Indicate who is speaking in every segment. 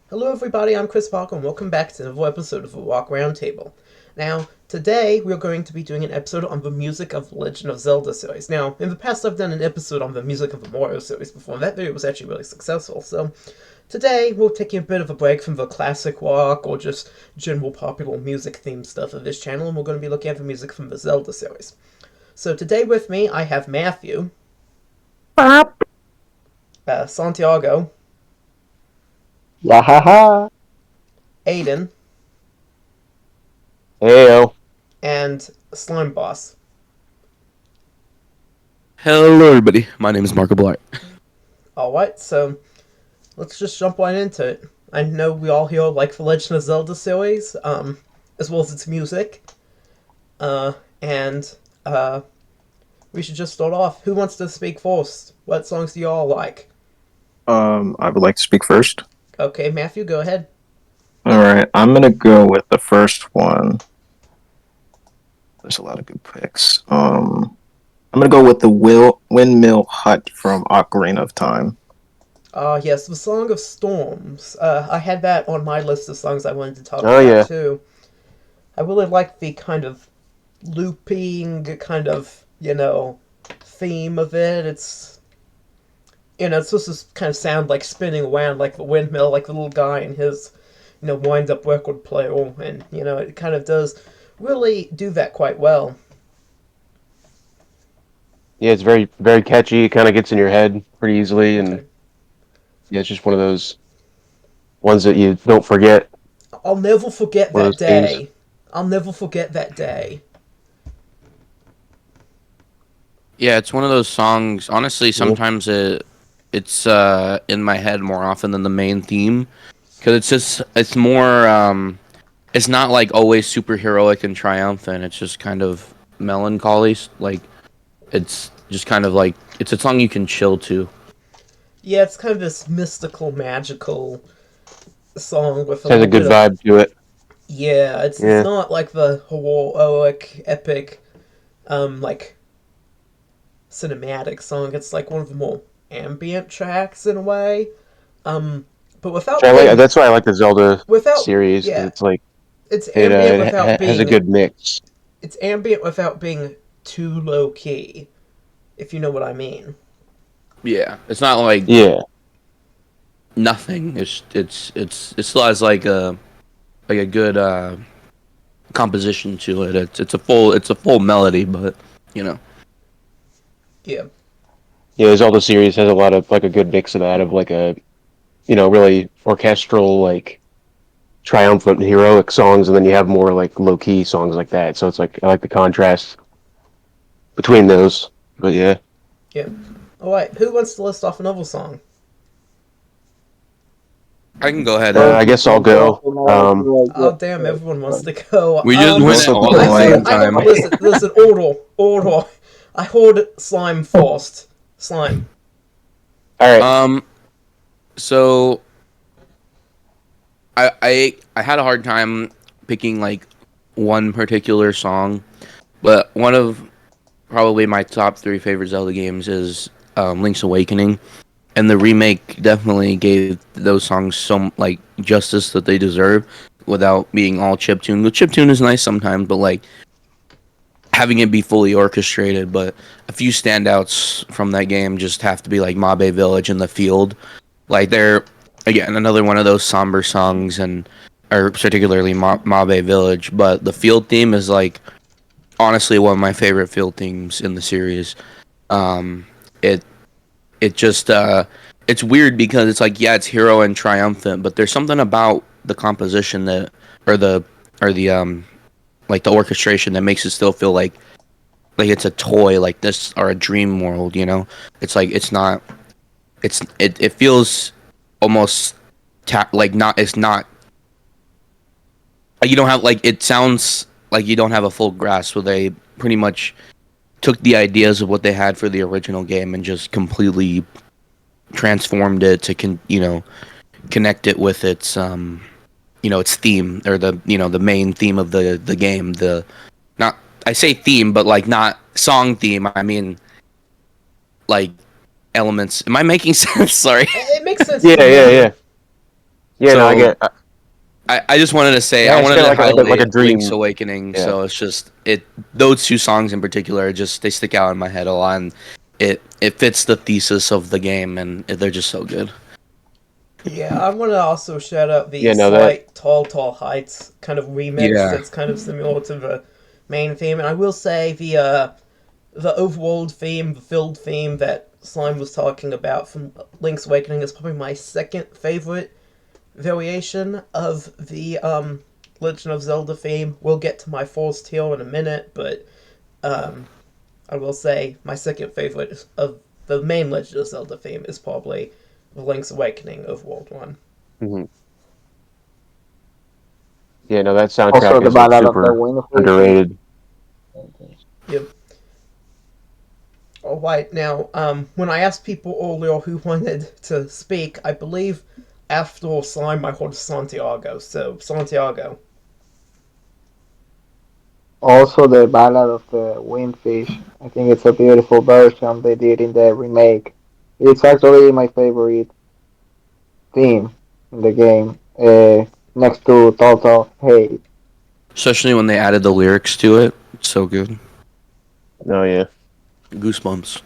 Speaker 1: Hello, everybody. I'm Chris Parker, and welcome back to another episode of the Walk Roundtable. Now, today we're going to be doing an episode on the music of the Legend of Zelda series. Now, in the past, I've done an episode on the music of the Mario series before, and that video was actually really successful. So, today we're taking a bit of a break from the classic rock or just general popular music themed stuff of this channel, and we're going to be looking at the music from the Zelda series. So, today with me, I have Matthew, Santiago,
Speaker 2: Wahaha.
Speaker 1: Aiden,
Speaker 2: Heyo.
Speaker 1: and Slimeboss.
Speaker 3: Hello, everybody. My name is Marco Blart.
Speaker 1: Alright, so let's just jump right into it. I know we all here like the Legend of Zelda series, as well as its music. And we should just start off. Who wants to speak first? What songs do you all like?
Speaker 4: I would like to speak first.
Speaker 1: Okay, Matthew, go ahead.
Speaker 4: All right, I'm gonna go with the first one. There's a lot of good picks. I'm gonna go with the Windmill Hut from Ocarina of Time.
Speaker 1: Yes, the Song of Storms. I had that on my list of songs I wanted to talk
Speaker 2: Oh
Speaker 1: about
Speaker 2: yeah.
Speaker 1: too. I really like the kind of looping, kind of, theme of it. It's supposed to kind of sound like spinning around like the windmill, like the little guy in his, wind up record player, and, it kind of does really do that quite well.
Speaker 2: Yeah, it's very very catchy. It kind of gets in your head pretty easily, and
Speaker 1: Okay.
Speaker 2: yeah, it's just one of those ones that you don't forget.
Speaker 1: I'll never forget
Speaker 2: One of
Speaker 1: that
Speaker 2: those themes.
Speaker 1: day. I'll never forget that day.
Speaker 3: Yeah, it's one of those songs. Honestly,
Speaker 2: Yeah.
Speaker 3: sometimes it's in my head more often than the main theme because it's more it's not like always super heroic and triumphant. It's just kind of melancholy. Like it's just kind of like it's a song you can chill to.
Speaker 1: Yeah, it's kind of this mystical, magical song with a
Speaker 2: It has
Speaker 1: little
Speaker 2: a good
Speaker 1: bit of.
Speaker 2: vibe to it.
Speaker 1: Yeah, it's
Speaker 2: Yeah.
Speaker 1: not like the heroic, epic, like cinematic song. It's like one of the more ambient tracks in a way. But
Speaker 2: Which
Speaker 1: without
Speaker 2: I like.
Speaker 1: being
Speaker 2: That's why I like the Zelda
Speaker 1: without
Speaker 2: series because
Speaker 1: yeah,
Speaker 2: it's like
Speaker 1: it's
Speaker 2: it
Speaker 1: ambient without
Speaker 2: has a
Speaker 1: being
Speaker 2: good mix.
Speaker 1: it's ambient without being too low key, if you know what I mean.
Speaker 3: Yeah, it's not like
Speaker 2: Yeah.
Speaker 3: nothing. It still has like a good composition to it. It's a full melody, but you know.
Speaker 1: Yeah.
Speaker 2: Yeah, the Zelda series has a lot of like a good mix of that of like a really orchestral like triumphant heroic songs, and then you have more like low key songs like that. So it's like I like the contrast between those. But yeah,
Speaker 1: Yeah. Alright, who wants to list off another song?
Speaker 3: I can go ahead and
Speaker 2: I guess I'll go.
Speaker 1: Oh damn, everyone wants to go.
Speaker 3: we just went it
Speaker 4: Also
Speaker 3: all
Speaker 4: go
Speaker 3: at the
Speaker 4: like
Speaker 3: same time.
Speaker 1: Listen, order. I heard slime first. Slime.
Speaker 2: All right.
Speaker 3: Um, so I had a hard time picking like one particular song, but one of probably my top three favorite Zelda games is Link's Awakening, and the remake definitely gave those songs some like justice that they deserve without being all chiptune. The chiptune is nice sometimes, but like having it be fully orchestrated. But a few standouts from that game just have to be like Mabe Village and the Field. Like they're again another one of those somber songs, and or particularly Mabe Village. But the field theme is like honestly one of my favorite field themes in the series. Um, it it just it's weird because it's like yeah it's hero and triumphant, but there's something about the composition that or the or the like the orchestration that makes it still feel like it's a toy like this or a dream world. You know, it's like it's not. It feels almost like not. It's not. You don't have like it sounds like you don't have a full grasp. Where they pretty much took the ideas of what they had for the original game and just completely transformed it to connect it with its its theme or the main theme of the game. The not I say theme, but like not song theme. I mean like elements. Am I making sense? Sorry.
Speaker 1: It makes sense
Speaker 2: Yeah,
Speaker 1: to
Speaker 2: yeah,
Speaker 1: me.
Speaker 2: yeah. Yeah, no, I
Speaker 3: So
Speaker 2: get.
Speaker 3: I just wanted to say I
Speaker 2: Yeah, it's
Speaker 3: wanted
Speaker 2: kind
Speaker 3: to
Speaker 2: of like a
Speaker 3: highlight Link's
Speaker 2: dream.
Speaker 3: Awakening.
Speaker 2: Yeah.
Speaker 3: So it's just those two songs in particular just they stick out in my head a lot. And it fits the thesis of the game, and they're just so good.
Speaker 1: Yeah, I want to also shout out the
Speaker 2: Yeah, no, that.
Speaker 1: slight Tall Heights kind of remix
Speaker 3: Yeah.
Speaker 1: that's kind of similar to the main theme. And I will say the overworld theme, the filled theme that Slime was talking about from Link's Awakening is probably my second favorite variation of the Legend of Zelda theme. We'll get to my fourth tier in a minute, but um, I will say my second favorite of the main Legend of Zelda theme is probably the Link's Awakening Overworld one.
Speaker 2: Mhm. Yeah, no, that
Speaker 5: Also,
Speaker 2: soundtrack
Speaker 5: the
Speaker 2: is like
Speaker 5: Ballad of the
Speaker 2: super
Speaker 5: Windfish is.
Speaker 2: underrated.
Speaker 1: Yep. All right. Now, when I asked people earlier who wanted to speak, I believe after Slime, I heard Santiago. So Santiago.
Speaker 5: Also, the Ballad of the Windfish. I think it's a beautiful version they did in the remake. It's actually my favorite theme in the game, next to Total Hate.
Speaker 3: Especially when they added the lyrics to it. It's so good.
Speaker 2: No, yeah,
Speaker 3: Goosebumps.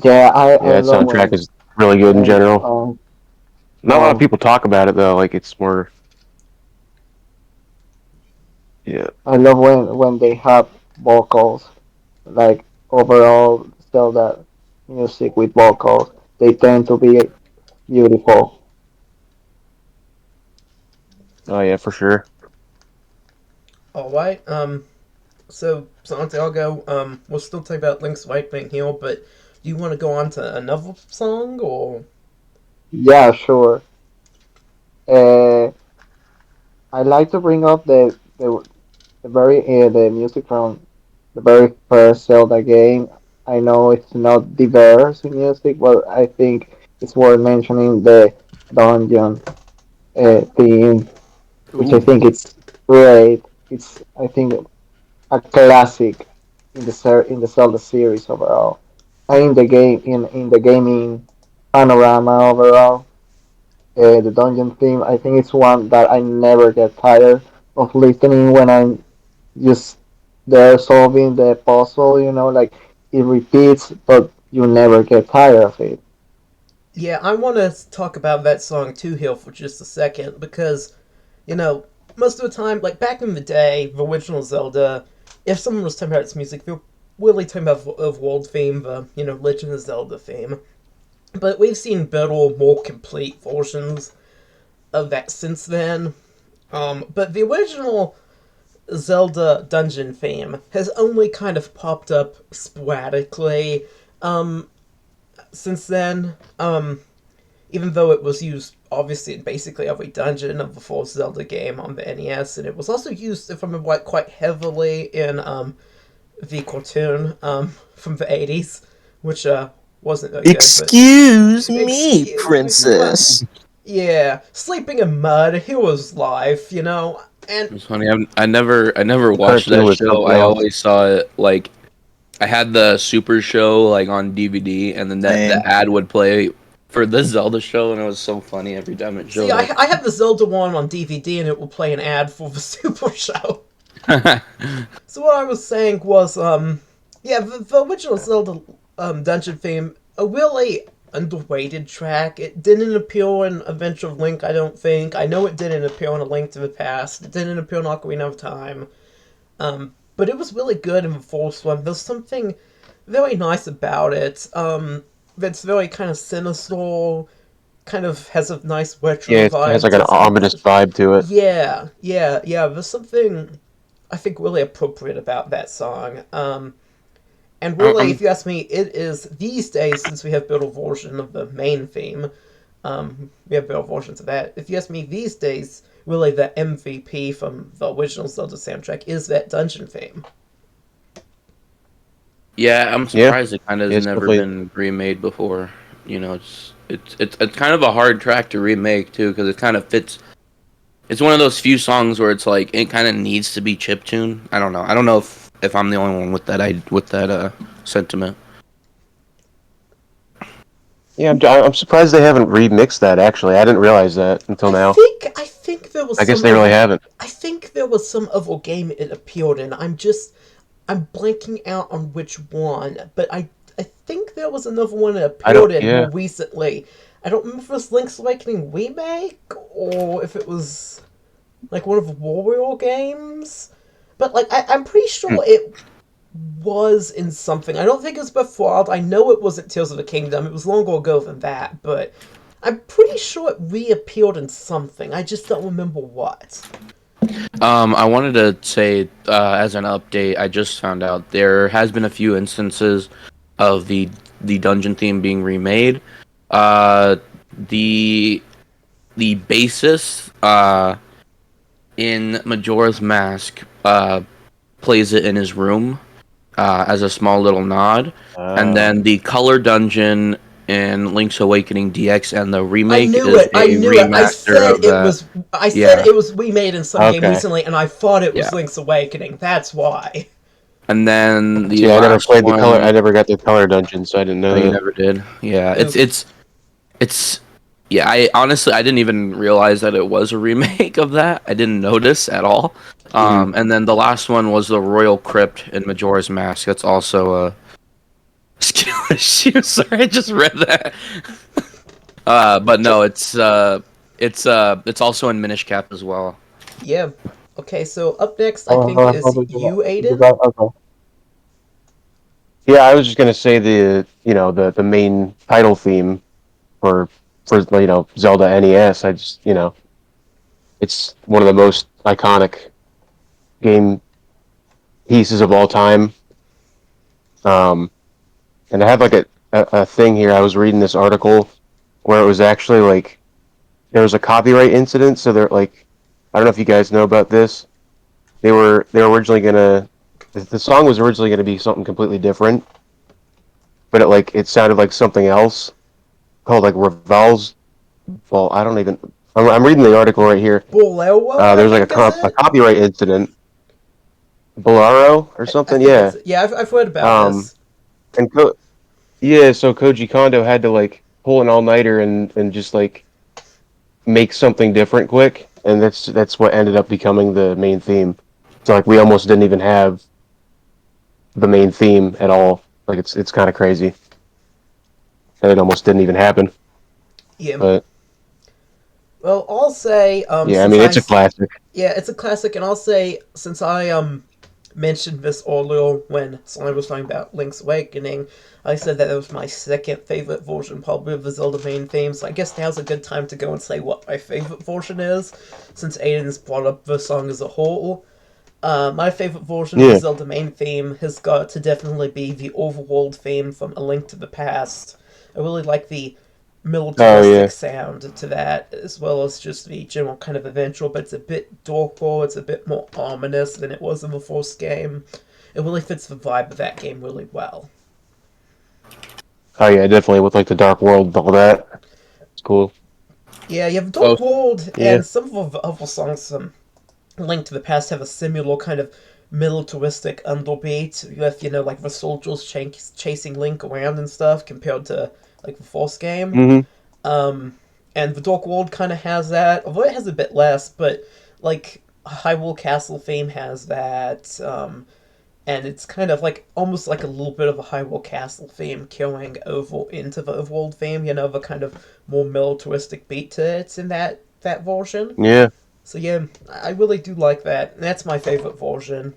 Speaker 5: Yeah,
Speaker 2: yeah,
Speaker 5: I
Speaker 2: that
Speaker 5: love
Speaker 2: soundtrack is really good in
Speaker 5: when
Speaker 2: general. Not a lot of
Speaker 5: um
Speaker 2: people talk about it though. Like it's more. Yeah.
Speaker 5: I love when they have vocals, like overall Zelda music with vocals. They tend to be beautiful.
Speaker 2: Oh yeah, for sure.
Speaker 1: All right. So Santiago. We'll still talk about Link's Awakening here, but do you want to go on to another song or?
Speaker 5: Yeah, sure. Uh, I like to bring up the music from the very first Zelda game. I know it's not diverse in music, but I think it's worth mentioning the dungeon theme, which I
Speaker 3: Ooh.
Speaker 5: think it's great. It's I think a classic in the Zelda series overall, and in the game in the gaming panorama overall. The dungeon theme, I think it's one that I never get tired of listening when I'm just there solving the puzzle. Like it repeats, but you never get tired of it.
Speaker 1: Yeah, I want to talk about that song too here for just a second because most of the time, like back in the day, the original Zelda, if someone was talking about its music, they were really talking about of world theme, the Legend of Zelda theme. But we've seen better, more complete versions of that since then. But the original Zelda dungeon theme has only kind of popped up sporadically since then. Even though it was used obviously in basically every dungeon of the full Zelda game on the NES, and it was also used, if I remember right, quite heavily in the cartoon from the 80s, which wasn't very good, but
Speaker 4: Excuse me,
Speaker 1: excuse me. Well,
Speaker 4: princess.
Speaker 1: yeah, sleeping in mud, he was live. And
Speaker 3: It's funny. I never
Speaker 2: The
Speaker 3: watched
Speaker 2: cartoon
Speaker 3: that
Speaker 2: was
Speaker 3: show.
Speaker 2: something
Speaker 3: I
Speaker 2: else.
Speaker 3: always saw it like I had the Super Show like on DVD, and then that
Speaker 4: Same.
Speaker 3: the ad would play for the Zelda show, and it was so funny every time it
Speaker 1: see,
Speaker 3: showed up.
Speaker 1: I have the Zelda one on DVD, and it will play an ad for the Super Show. So what I was saying was, yeah, the original Zelda dungeon theme, a really underrated track. It didn't appear in Adventure of Link, I don't think. I know it didn't appear in A Link to the Past. It didn't appear in Ocarina of Time. But it was really good in the first one. There's something very nice about it. That's very kind of sinister, kind of has a nice
Speaker 2: Yeah,
Speaker 1: retro
Speaker 2: it has
Speaker 1: vibe
Speaker 2: like
Speaker 1: to
Speaker 2: an
Speaker 1: its
Speaker 2: ominous
Speaker 1: composition.
Speaker 2: vibe to it.
Speaker 1: Yeah. There's something I think really appropriate about that song. And really, if
Speaker 3: I'm
Speaker 1: you ask me, it is these days since we have better version of the main theme. We have better versions of that. If you ask me, these days, really the MVP from the original Zelda soundtrack is that dungeon theme.
Speaker 3: Yeah, I'm
Speaker 2: Yeah,
Speaker 3: surprised it kind of has
Speaker 2: it's
Speaker 3: never
Speaker 2: definitely.
Speaker 3: been remade before. It's kind of a hard track to remake too because it kind of fits. It's one of those few songs where it's like it kind of needs to be chiptune. I don't know. I don't know if I'm the only one with that sentiment.
Speaker 2: Yeah, I'm surprised they haven't remixed that. Actually, I didn't realize that until now.
Speaker 1: I think there was
Speaker 2: I guess
Speaker 1: some
Speaker 2: they really haven't.
Speaker 1: I think there was some other game it appeared in. I'm blanking out on which one, but I think there was another one it
Speaker 2: I
Speaker 1: appeared
Speaker 2: don't.
Speaker 1: in more
Speaker 2: Yeah.
Speaker 1: recently. I don't remember if it was Link's Awakening remake or if it was like one of the Wario games. But like I'm pretty
Speaker 2: Hmm.
Speaker 1: sure it was in something. I don't think it was Befriend. I know it wasn't Tears of the Kingdom. It was longer ago than that, but I'm pretty sure it reappeared in something. I just don't remember what.
Speaker 3: I wanted to say, as an update, I just found out there has been a few instances of the dungeon theme being remade. Uh, the the bassist in Majora's Mask plays it in his room as a small little nod, and then the color dungeon in Link's Awakening DX and the
Speaker 1: I
Speaker 3: remake
Speaker 1: knew
Speaker 3: is
Speaker 1: it. I
Speaker 3: a
Speaker 1: knew it.
Speaker 3: remaster of that.
Speaker 1: I said
Speaker 3: Yeah,
Speaker 1: it was remade in some game
Speaker 2: Okay.
Speaker 1: recently, and I thought it was
Speaker 3: yeah.
Speaker 1: Link's Awakening. That's why.
Speaker 3: And then the
Speaker 2: See, I never
Speaker 3: last
Speaker 2: played the color. I
Speaker 3: one.
Speaker 2: never got the color dungeon, so I didn't
Speaker 3: Oh,
Speaker 2: know
Speaker 3: you
Speaker 2: that.
Speaker 3: never did. Yeah,
Speaker 1: Nope.
Speaker 3: it's yeah. I honestly I didn't even realize that it was a remake of that. I didn't notice at all. And then the last one was the Royal Crypt in Majora's Mask. That's also a skill issue. Sorry, I just read that. But no, it's also in Minish Cap as well.
Speaker 1: Yeah. Okay, so up next, I think
Speaker 5: How
Speaker 1: is
Speaker 5: did
Speaker 1: you,
Speaker 5: you
Speaker 1: Aiden.
Speaker 5: guys? Okay.
Speaker 2: Yeah, I was just gonna say the main title theme for Zelda NES. I just it's one of the most iconic game pieces of all time. Um, and I have like a thing here. I was reading this article where it was actually like there was a copyright incident. So they're like, I don't know if you guys know about this. They were originally gonna the song was originally gonna be something completely different, but it sounded like something else called like Revolves. Well, I don't even. I'm reading the article right here.
Speaker 1: Bolero, I
Speaker 2: There's like
Speaker 1: think is
Speaker 2: a
Speaker 1: it?
Speaker 2: copyright incident, Bolaro or
Speaker 1: I
Speaker 2: something.
Speaker 1: think
Speaker 2: Yeah.
Speaker 1: it's yeah. I've read about
Speaker 2: Um,
Speaker 1: this.
Speaker 2: and so Koji Kondo had to like pull an all nighter and just like make something different quick, and that's what ended up becoming the main theme. So like we almost didn't even have the main theme at all. Like it's kind of crazy, and it almost didn't even happen.
Speaker 1: Yeah.
Speaker 2: But
Speaker 1: Well, I'll say
Speaker 2: yeah, I mean it's a classic.
Speaker 1: yeah, it's a classic, and I'll say since I mentioned this earlier when Slime was talking about Link's Awakening, I said that it was my second favorite version, probably of the Zelda main theme. So I guess now's a good time to go and say what my favorite version is, since Aiden's brought up the song as a whole. My favorite version of the
Speaker 2: Yeah.
Speaker 1: Zelda main theme has got to definitely be the overworld theme from A Link to the Past. I really like the
Speaker 2: Oh
Speaker 1: militaristic
Speaker 2: yeah.
Speaker 1: sound to that, as well as just the general kind of adventure, but it's a bit darker, it's a bit more ominous than it was in the first game. It really fits the vibe of that game really well.
Speaker 2: Oh yeah, definitely with like the Dark World and all that. It's cool.
Speaker 1: Yeah, you have
Speaker 3: Oh,
Speaker 1: Dark World,
Speaker 2: Yeah.
Speaker 1: and some of the other songs Link to the Past have a similar kind of militaristic underbeat with, like the soldiers chasing Link around and stuff compared to, like, the first game.
Speaker 2: Hmm.
Speaker 1: Um, and the Dark World kind of has that, although it has a bit less, but, like, Hyrule Castle theme has that, and it's kind of like almost like a little bit of a Hyrule Castle theme carrying over into the Overworld theme, the kind of more militaristic beat to it in that version.
Speaker 2: Yeah.
Speaker 1: So yeah, I really do like that. And that's my favorite version.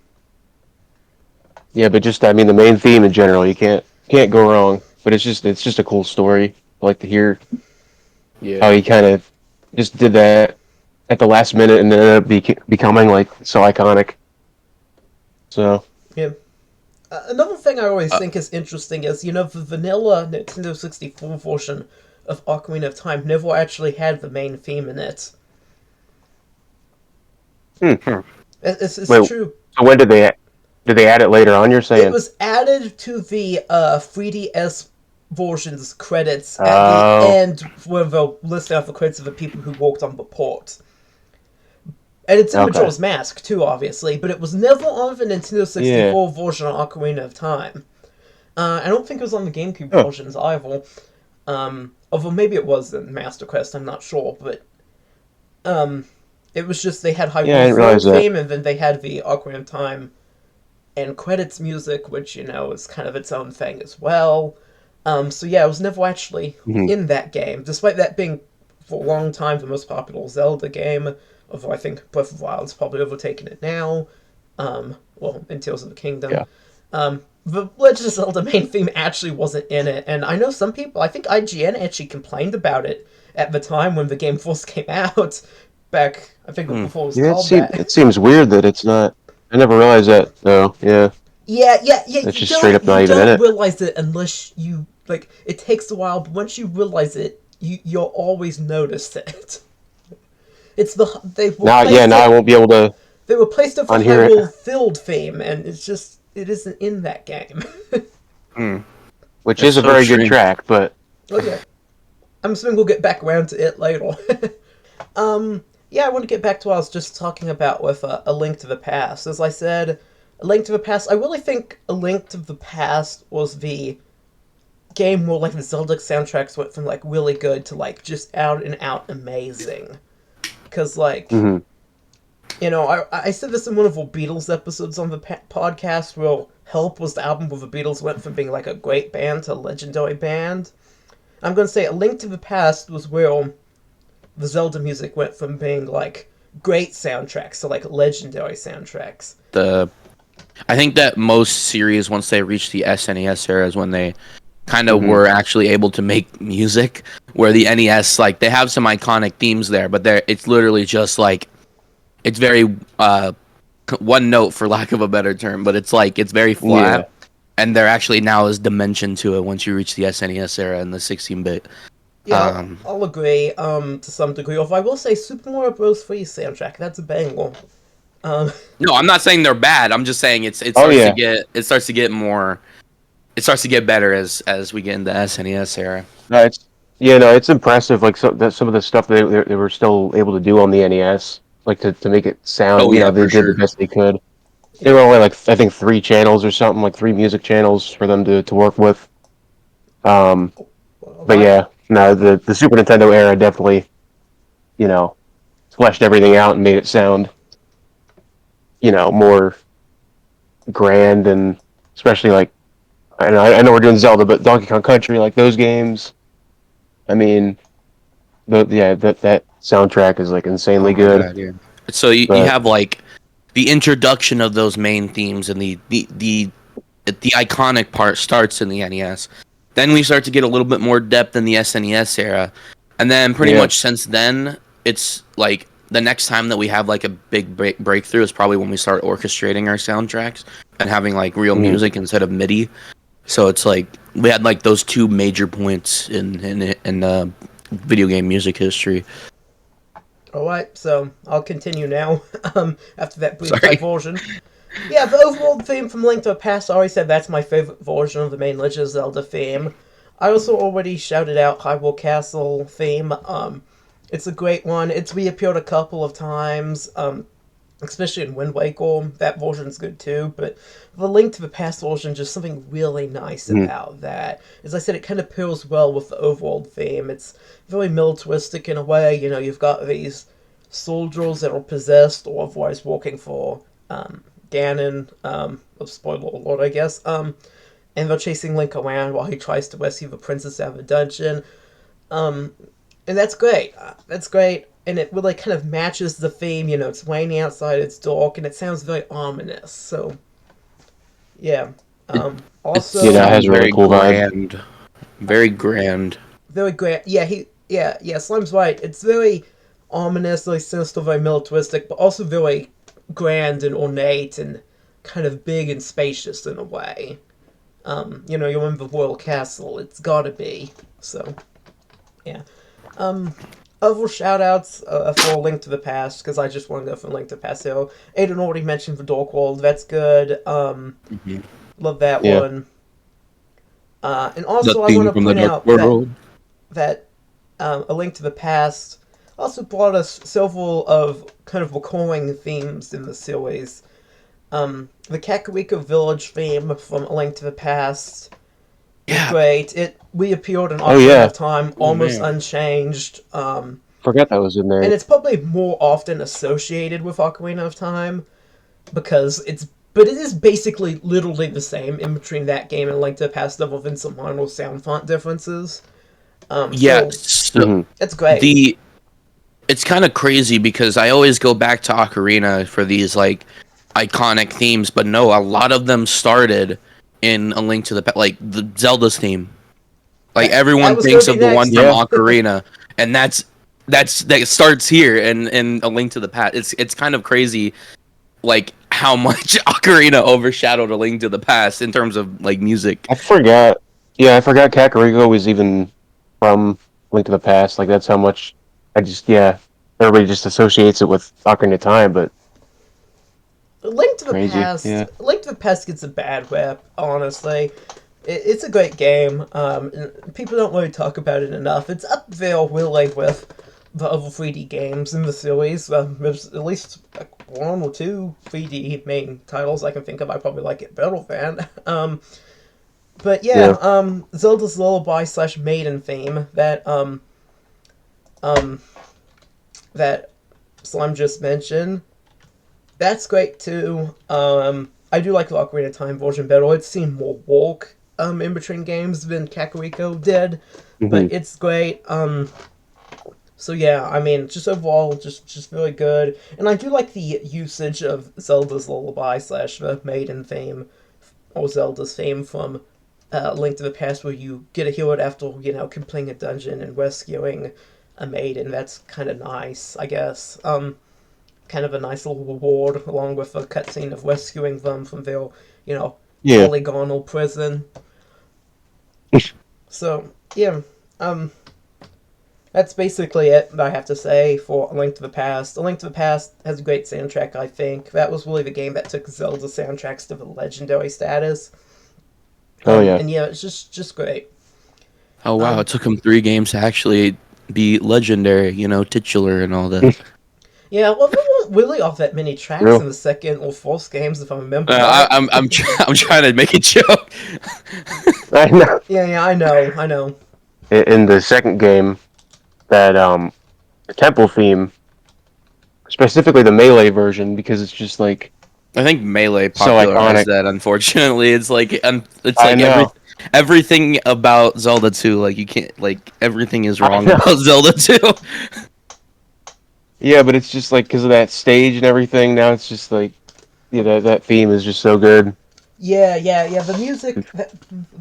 Speaker 2: Yeah, but just I mean the main theme in general, you can't go wrong. But it's just a cool story. I like to hear how
Speaker 3: yeah.
Speaker 2: he kind of just did that at the last minute and ended up becoming like so iconic. So
Speaker 1: Yeah. Another thing I always
Speaker 3: Uh,
Speaker 1: think is interesting is, the vanilla Nintendo 64 version of Ocarina of Time never actually had the main theme in it.
Speaker 2: hmm.
Speaker 1: It's
Speaker 2: Wait,
Speaker 1: true.
Speaker 2: so when did they add it later on? You're
Speaker 1: It
Speaker 2: saying?
Speaker 1: was added to the 3DS version's credits at the
Speaker 2: Oh,
Speaker 1: end where they'll list out the credits of the people who worked on the port. And it's in
Speaker 2: okay.
Speaker 1: Majora's Mask, too, obviously, but it was never on the Nintendo
Speaker 2: Yeah.
Speaker 1: 64 version of Ocarina of Time. I don't think it was on the GameCube
Speaker 2: Huh.
Speaker 1: versions either. Although maybe it was in Master Quest, I'm not sure, but it was just they had
Speaker 2: Yeah, I
Speaker 1: Hyrule
Speaker 2: didn't realize
Speaker 1: Field
Speaker 2: that.
Speaker 1: theme, and then they had the Ocarina of Time and credits music, which is kind of its own thing as well. So yeah, I was never actually
Speaker 2: Hmm.
Speaker 1: in that game, despite that being for a long time the most popular Zelda game. Although I think Breath of the Wild's probably overtaken it now. Well, in Tears of the Kingdom.
Speaker 2: Yeah.
Speaker 1: The Legend of Zelda main theme actually wasn't in it, and I know some people, I think IGN actually complained about it at the time when the game first came out, back, I think
Speaker 3: Hmm.
Speaker 1: before it was
Speaker 2: Yeah,
Speaker 1: called that.
Speaker 2: it seems weird that it's not. I never realized that though. Yeah,
Speaker 1: Yeah.
Speaker 2: it's
Speaker 1: You
Speaker 2: just straight up
Speaker 1: don't
Speaker 2: not even in it.
Speaker 1: realize it unless you like. It takes a while, but once you realize it, you'll always notice it. It's the they
Speaker 2: Yeah,
Speaker 1: replaced
Speaker 2: now I
Speaker 1: it.
Speaker 2: won't be able to
Speaker 1: They replaced it for
Speaker 2: unhear it,
Speaker 1: Hyrule Field theme, and it isn't in that game.
Speaker 3: Hmm.
Speaker 2: which
Speaker 3: That's
Speaker 2: is a
Speaker 3: so
Speaker 2: very good
Speaker 3: strange.
Speaker 2: track. But
Speaker 1: Oh yeah, I'm assuming we'll get back around to it later. Yeah, I want to get back to what I was just talking about with A Link to the Past. As I said, A Link to the Past, I really think A Link to the Past was the game where, like, the Zelda soundtracks went from, like, really good to, like, just out and out amazing. Because, like,
Speaker 2: mhm.
Speaker 1: I said this in one of the Beatles episodes on the podcast where Help was the album where the Beatles went from being, like, a great band to a legendary band. I'm going to say A Link to the Past was where the Zelda music went from being like great soundtracks to like legendary soundtracks.
Speaker 3: The I think that most series, once they reach the SNES era, is when they kind of
Speaker 2: Mhm.
Speaker 3: were actually able to make music. Where the NES, like, they have some iconic themes there, but it's literally just like it's very one note, for lack of a better term, but it's very
Speaker 2: Yeah.
Speaker 3: flat. And there actually now is dimension to it once you reach the SNES era and the 16-bit.
Speaker 1: Yeah,
Speaker 3: Um,
Speaker 1: I'll agree to some degree. Although I will say Super Mario Bros. 3 soundtrack, that's a banger. Um,
Speaker 3: no, I'm not saying they're bad. I'm just saying
Speaker 2: Oh yeah.
Speaker 3: it starts to get more it starts to get better as we get into SNES era.
Speaker 2: No, it's impressive. Like some of the stuff they were still able to do on the NES, like to make it sound.
Speaker 3: Oh yeah,
Speaker 2: They
Speaker 3: for
Speaker 2: did the
Speaker 3: sure.
Speaker 2: best they could. There
Speaker 1: yeah,
Speaker 2: were only like I think 3 channels or something, like 3 music channels for them to work with. Um,
Speaker 1: well,
Speaker 2: but yeah, no, the Super Nintendo era definitely you know fleshed everything out and made it sound more grand, and especially like I know we're doing Zelda, but Donkey Kong Country, like those games. I mean, that soundtrack is like
Speaker 3: Oh
Speaker 2: insanely
Speaker 3: my
Speaker 2: good.
Speaker 3: god, yeah. So you
Speaker 2: But
Speaker 3: have like the introduction of those main themes, and the iconic part starts in the NES. Then we start to get a little bit more depth in the SNES era, and then pretty
Speaker 2: yeah,
Speaker 3: much since then, it's like the next time that we have like a big breakthrough is probably when we start orchestrating our soundtracks and having like real
Speaker 2: mhm.
Speaker 3: music instead of MIDI. So it's like we had like those two major points in video game music history.
Speaker 1: alright, so I'll continue now. After that brief
Speaker 3: Sorry.
Speaker 1: diversion. Yeah, the overall theme from Link to the Past, I already said that's my favorite version of the main Legend of Zelda theme. I also already shouted out Hyrule Castle theme. It's a great one. It's reappeared a couple of times, especially in Wind Waker. That version's good too, but the Link to the Past version, just something really nice
Speaker 2: Mhm.
Speaker 1: about that. As I said, it kind of pairs well with the overall theme. It's very militaristic in a way. You've got these soldiers that are possessed or otherwise working for Ganon, spoiler alert, I guess, and they're chasing Link around while he tries to rescue the princess out of a dungeon. Um, and that's great. That's great. And it really kind of matches the theme. It's raining outside, it's dark, and it sounds very ominous. So, yeah.
Speaker 3: It it
Speaker 2: It
Speaker 1: Also,
Speaker 2: has
Speaker 3: sounds
Speaker 2: a really
Speaker 3: very
Speaker 2: cool vibe.
Speaker 3: grand, very grand.
Speaker 1: very great. Yeah. Slime's right. It's very ominous, very sinister, very militaristic, but also very grand and ornate and kind of big and spacious in a way. You're in the royal castle. It's gotta be. So, yeah. Um, Other shoutouts for Link to the Past, because I just want to go for Link to the Past. So, Aiden already mentioned the Dark World. That's good.
Speaker 3: Mhm.
Speaker 1: Love that
Speaker 2: Yeah.
Speaker 1: one. And
Speaker 3: The
Speaker 1: also, I want
Speaker 3: theme
Speaker 1: to
Speaker 3: from the
Speaker 1: point
Speaker 3: Dark
Speaker 1: out
Speaker 3: World.
Speaker 1: that A Link to the Past also brought us several of kind of recurring themes in the series. The Kakariko Village theme from A Link to the Past It's
Speaker 3: Yeah.
Speaker 1: great. It reappeared in
Speaker 2: Oh
Speaker 1: Ocarina
Speaker 2: yeah,
Speaker 1: of Time,
Speaker 3: Oh
Speaker 1: almost
Speaker 3: man.
Speaker 1: unchanged.
Speaker 2: forgot that was in there.
Speaker 1: And it's probably more often associated with Ocarina of Time because but it is basically literally the same in between that game and Link to the Past, other than some minor sound font differences.
Speaker 3: Yeah.
Speaker 1: So
Speaker 3: So
Speaker 2: Hmm.
Speaker 1: it's great.
Speaker 3: the it's kind of crazy because I always go back to Ocarina for these like iconic themes, but no, a lot of them started in A Link to the like the Zelda's theme. Like
Speaker 1: That
Speaker 3: everyone
Speaker 1: was gonna
Speaker 3: thinks
Speaker 1: be
Speaker 3: of the one
Speaker 1: next.
Speaker 3: from
Speaker 2: Yeah,
Speaker 3: Ocarina, and that starts here in A Link to the Past. It's kind of crazy, like how much Ocarina overshadowed A Link to the Past in terms of like music.
Speaker 2: I forgot. Yeah, I forgot Kakariko was even from Link to the Past. Like that's how much I just everybody just associates it with Ocarina of Time, but
Speaker 1: Link to the
Speaker 2: crazy.
Speaker 1: Past.
Speaker 2: Yeah.
Speaker 1: Link to the Past gets a bad rep, honestly. It's a great game. And people don't really talk about it enough. It's up there really with the other 3D games in the series. There's at least like one or two 3D main titles I can think of. I probably like it better than. But
Speaker 2: Yeah.
Speaker 1: yeah, Zelda's Lullaby slash Maiden theme um, that Slime just mentioned. That's great too. I do like the Ocarina of Time version better. It's seen more walk in between games than Kakariko did, but
Speaker 2: Hmm.
Speaker 1: it's great. So yeah, I mean, just overall, just really good. And I do like the usage of Zelda's Lullaby slash the Maiden theme or Zelda's theme from Link to the Past, where you get to hear it after completing a dungeon and rescuing a maiden. That's kind of nice, I guess. Kind of a nice little reward, along with a cutscene of rescuing them from their,
Speaker 2: Yeah.
Speaker 1: polygonal prison. So yeah, um, that's basically it. I have to say for A Link to the Past. A Link to the Past has a great soundtrack. I think that was really the game that took Zelda soundtracks to the legendary status.
Speaker 2: Oh yeah.
Speaker 1: And yeah, it's just great.
Speaker 3: Oh wow,
Speaker 1: Um,
Speaker 3: it took him 3 games to actually be legendary, titular and all that.
Speaker 1: yeah, well, there weren't really all that many tracks in
Speaker 2: Real.
Speaker 1: the second or fourth games, if I remember right.
Speaker 3: I'm trying to make a joke.
Speaker 2: I know.
Speaker 1: Yeah, I know.
Speaker 2: In the second game, that temple theme, specifically the melee version, because it's just like
Speaker 3: I think Melee
Speaker 2: so
Speaker 3: popularized
Speaker 2: iconic.
Speaker 3: that. Unfortunately, it's
Speaker 2: I
Speaker 3: like
Speaker 2: know.
Speaker 3: everything about Zelda 2. Like you can't like everything is
Speaker 2: I
Speaker 3: wrong
Speaker 2: know.
Speaker 3: about Zelda 2.
Speaker 2: Yeah, but it's just like because of that stage and everything. Now it's just like that theme is just so good.
Speaker 1: Yeah. The music,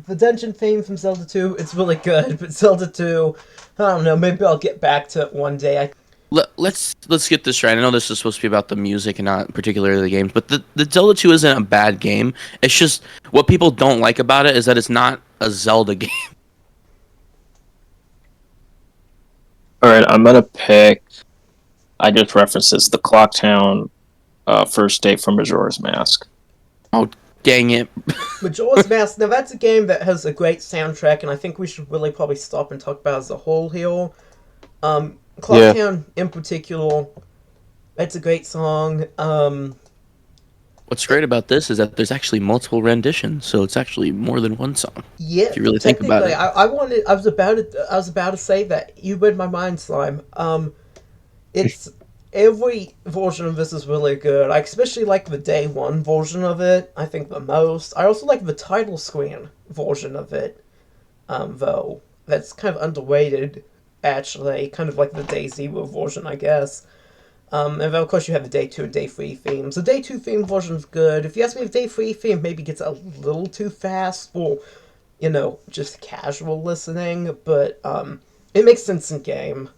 Speaker 1: the dungeon theme from Zelda 2, it's really good. But Zelda 2, I don't know. Maybe I'll get back to it one day.
Speaker 3: Let's get this right. I know this is supposed to be about the music and not particularly the games, but the Zelda 2 isn't a bad game. It's just what people don't like about it is that it's not a Zelda game.
Speaker 4: All right, I'm gonna pick. I just referenced this, the Clocktown first date from Majora's Mask.
Speaker 3: Oh dang it!
Speaker 1: Majora's Mask. Now that's a game that has a great soundtrack, and I think we should really probably stop and talk about it as a whole here.
Speaker 2: Yeah.
Speaker 1: Clocktown in particular, it's a great song.
Speaker 3: What's great about this is that there's actually multiple renditions, so it's actually more than one song
Speaker 1: Yeah,
Speaker 3: if you really think about
Speaker 1: technically,
Speaker 3: it.
Speaker 1: I was about to say that you read my mind, Slime. It's every version of this is really good. I especially like the day one version of it. I think the most. I also like the title screen version of it. Though that's kind of underrated, actually. Kind of like the day zero version, I guess. And then of course you have the day two and day three themes. The day two theme version is good. If you ask me if day three theme maybe gets a little too fast for, just casual listening, but it makes sense in game.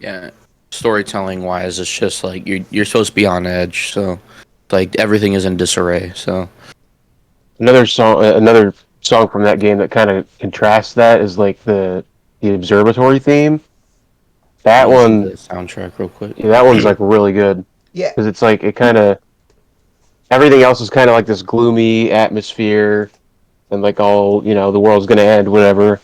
Speaker 3: Yeah, storytelling wise, it's just like you're supposed to be on edge, so like everything is in disarray. So
Speaker 2: Another song from that game that kind of contrasts that is like the observatory theme.
Speaker 3: let
Speaker 2: That
Speaker 3: me see the
Speaker 2: one,
Speaker 3: soundtrack real quick.
Speaker 2: yeah, that one's like really good
Speaker 1: Yeah,
Speaker 2: because it's like it kind of everything else is kind of like this gloomy atmosphere and like all the world's gonna end, whatever.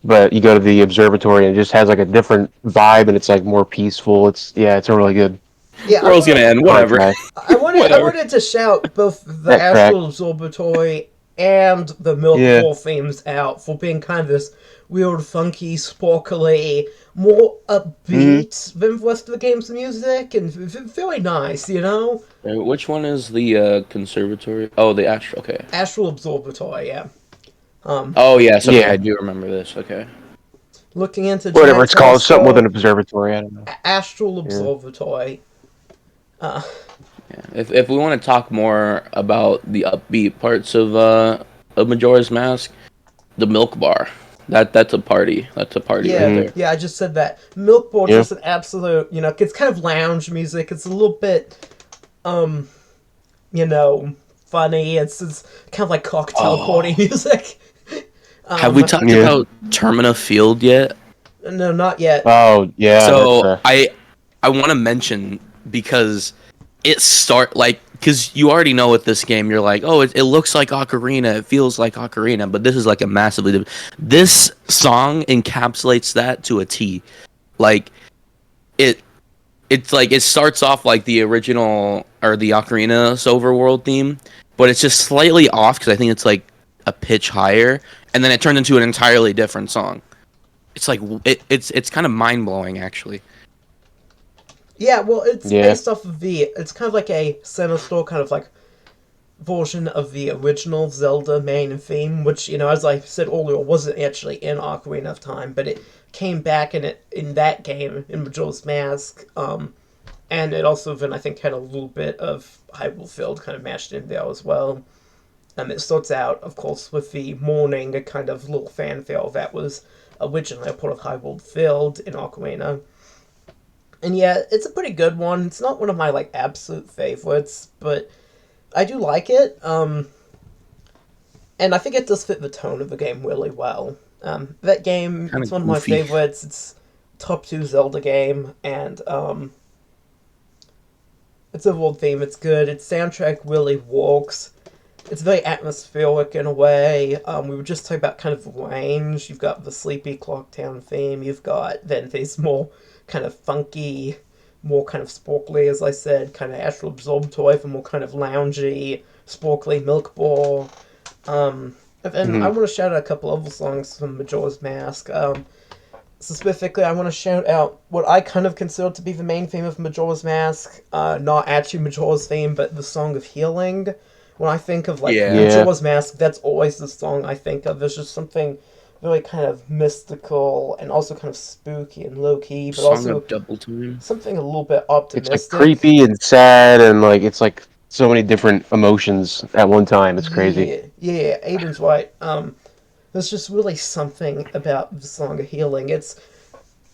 Speaker 2: But you go to the observatory and it just has like a different vibe and it's like more peaceful. It's a really good
Speaker 1: yeah.
Speaker 3: World's gonna end. Whatever.
Speaker 2: contrast.
Speaker 1: I wanted
Speaker 3: Whatever.
Speaker 1: to shout both the
Speaker 2: That track.
Speaker 1: Astral Observatory and the Milk
Speaker 2: Yeah.
Speaker 1: Ball theme's out for being kind of this weird, funky, sparkly, more upbeat than the rest of the game's music, and very nice, you know?
Speaker 3: Which one is the conservatory? Oh, the Astro. Okay.
Speaker 1: Astral Observatory, yeah.
Speaker 3: Oh yes. Okay,
Speaker 2: Yeah.
Speaker 3: I do remember this. Okay.
Speaker 1: Looking into
Speaker 2: Whatever
Speaker 1: giant
Speaker 2: it's called, something with an
Speaker 1: telescope,
Speaker 2: observatory. I don't know.
Speaker 1: Astral
Speaker 2: Yeah.
Speaker 1: Observatory.
Speaker 3: Yeah. If we want to talk more about the upbeat parts of Majora's Mask, the Milk Bar. That's a party. That's a party right
Speaker 1: Yeah,
Speaker 3: there.
Speaker 1: yeah, I just said that. Milk Ball,
Speaker 2: Yeah.
Speaker 1: just an absolute, it's kind of lounge music. It's a little bit, um, funny. It's kind of like cocktail
Speaker 3: Oh.
Speaker 1: party music.
Speaker 3: Have we talked
Speaker 2: Yeah.
Speaker 3: about Termina Field yet?
Speaker 1: No, not yet.
Speaker 2: Oh yeah,
Speaker 3: So
Speaker 2: that's
Speaker 3: I want to mention because because you already know with this game you're like, oh, it looks like Ocarina, it feels like Ocarina, but this is like a massively different. This song encapsulates that to a T. Like it's like it starts off like the original or the Ocarina's overworld theme, but it's just slightly off because I think it's like a pitch higher, and then it turns into an entirely different song. It's like it's kind of mind blowing actually.
Speaker 1: Yeah, well, it's
Speaker 2: Yeah.
Speaker 1: based off of it's kind of like a center store kind of like version of the original Zelda main theme, which, as I said earlier, wasn't actually in Ocarina of Time, but it came back in that game, in Majora's Mask, and it also then, I think, had a little bit of Hyrule Field kind of mashed in there as well. It starts out, of course, with the morning, a kind of little fanfare that was originally a part of Hyrule Field in Ocarina. And yeah, it's a pretty good one. It's not one of my, like, absolute favorites, but I do like it. And I think it does fit the tone of the game really well. That game,
Speaker 3: Kinda
Speaker 1: it's one of my
Speaker 3: goofy.
Speaker 1: favorites. It's top 2 Zelda game, and it's a world theme. It's good. Its soundtrack really works. It's very atmospheric in a way. We were just talking about kind of the range. You've got the sleepy Clocktown theme. You've got then these more kind of funky, more kind of sparkly, as I said, kind of Astral Absorbtoy for more kind of loungy, sparkly Milk Ball. And I want to shout out a couple other songs from Majora's Mask. Specifically, I want to shout out what I kind of consider to be the main theme of Majora's Mask. Not actually Majora's theme, but the Song of Healing. When I think of, like,
Speaker 3: Yeah.
Speaker 1: Majora's Mask, that's always the song I think of. There's just something really kind of mystical and also kind of spooky and low-key, but
Speaker 3: Song
Speaker 1: also
Speaker 3: of Double Time.
Speaker 1: something a little bit
Speaker 2: It's
Speaker 1: optimistic.
Speaker 2: like creepy and sad and like it's like so many different emotions at one time. It's crazy.
Speaker 1: Yeah, Aiden's right. There's just really something about the Song of Healing. It's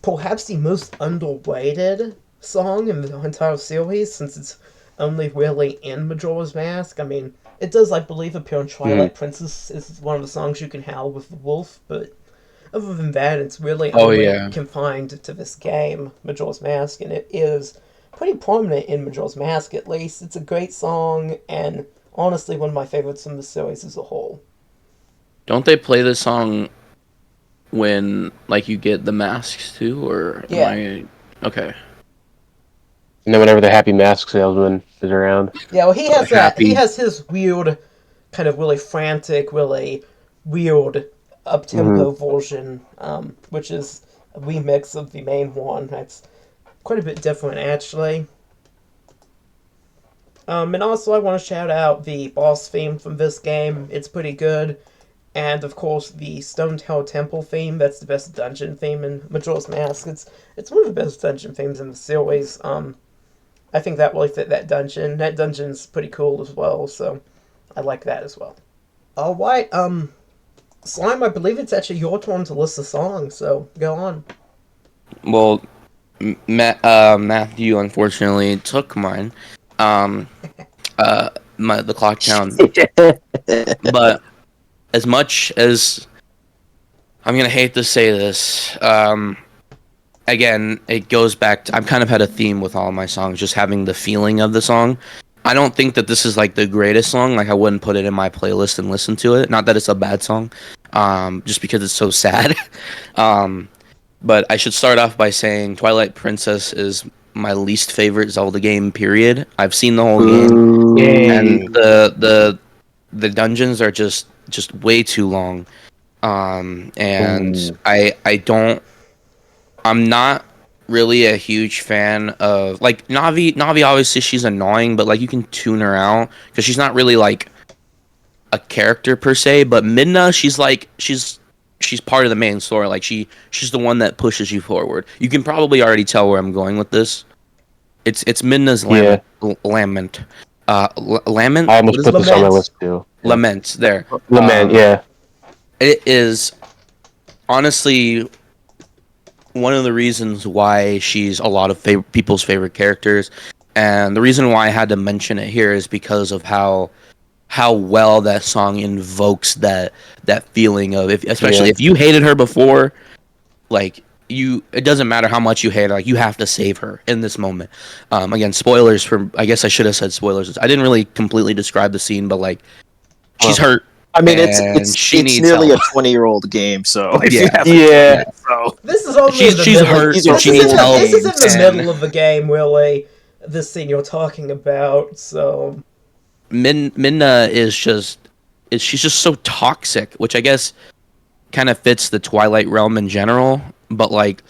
Speaker 1: perhaps the most underrated song in the entire series, since it's only really in Majora's Mask. I mean, it does, I believe, appear in Twilight Princess. Is one of the songs you can howl with the wolf, but other than that, it's really
Speaker 3: Oh,
Speaker 1: only
Speaker 3: yeah.
Speaker 1: confined to this game, Majora's Mask, and it is pretty prominent in Majora's Mask, at least. It's a great song, and honestly, one of my favorites from the series as a whole.
Speaker 3: Don't they play this song when like you get the masks too, or
Speaker 1: Yeah.
Speaker 3: Okay.
Speaker 2: And then whenever the happy mask salesman is around.
Speaker 1: Yeah, well, he has that.
Speaker 3: Happy.
Speaker 1: He has his weird, kind of really frantic, really weird up-tempo version, which is a remix of the main one. That's quite a bit different, actually. And also, I want to shout out the boss theme from this game. It's pretty good. And, of course, the Stone Tower Temple theme. That's the best dungeon theme in Majora's Mask. It's one of the best dungeon themes in the series. I think that really fit that dungeon. That dungeon's pretty cool as well, so I like that as well. Alright, Slime, I believe it's actually your turn to list a song, so go on.
Speaker 3: Well, Matthew unfortunately took mine. The Clock Town. But as much as I'm gonna hate to say this, again, it goes back to I've kind of had a theme with all of my songs, just having the feeling of the song. I don't think that this is like the greatest song. Like I wouldn't put it in my playlist and listen to it. Not that it's a bad song, just because it's so sad. But I should start off by saying Twilight Princess is my least favorite Zelda game. Period. I've seen the whole game, and the dungeons are just way too long. And
Speaker 2: Ooh.
Speaker 3: I'm not really a huge fan of like Navi. Navi obviously she's annoying, but like you can tune her out because she's not really like a character per se. But Midna, she's part of the main story. Like she's the one that pushes you forward. You can probably already tell where I'm going with this. It's Midna's
Speaker 2: Yeah.
Speaker 3: lament. Lament.
Speaker 2: I
Speaker 1: What
Speaker 2: almost
Speaker 1: is
Speaker 2: put this on my
Speaker 1: lament?
Speaker 2: list too. Yeah.
Speaker 3: Lament. There.
Speaker 2: Lament,
Speaker 3: Um,
Speaker 2: yeah.
Speaker 3: It is honestly one of the reasons why she's a lot of people's favorite characters, and the reason why I had to mention it here is because of how well that song invokes that feeling of especially
Speaker 2: Yeah.
Speaker 3: if you hated her before, like it doesn't matter how much you hate her, like you have to save her in this moment. Again, spoilers for I guess I should have said spoilers. I didn't really completely describe the scene, but like she's
Speaker 2: Well,
Speaker 3: hurt
Speaker 4: I mean,
Speaker 3: and she
Speaker 4: it's
Speaker 3: needs
Speaker 4: nearly
Speaker 3: help.
Speaker 4: a 20-year-old game, so if you
Speaker 3: Yeah.
Speaker 4: haven't
Speaker 2: Yeah.
Speaker 4: played it, so
Speaker 1: This is only in the
Speaker 3: She's
Speaker 1: middle.
Speaker 3: hurt
Speaker 4: these
Speaker 3: and
Speaker 4: are
Speaker 3: she needs help.
Speaker 1: This is in the
Speaker 3: and
Speaker 1: middle of the game, really. This scene you're talking about. So
Speaker 3: Minna she's just so toxic, which I guess kind of fits the Twilight realm in general. But like,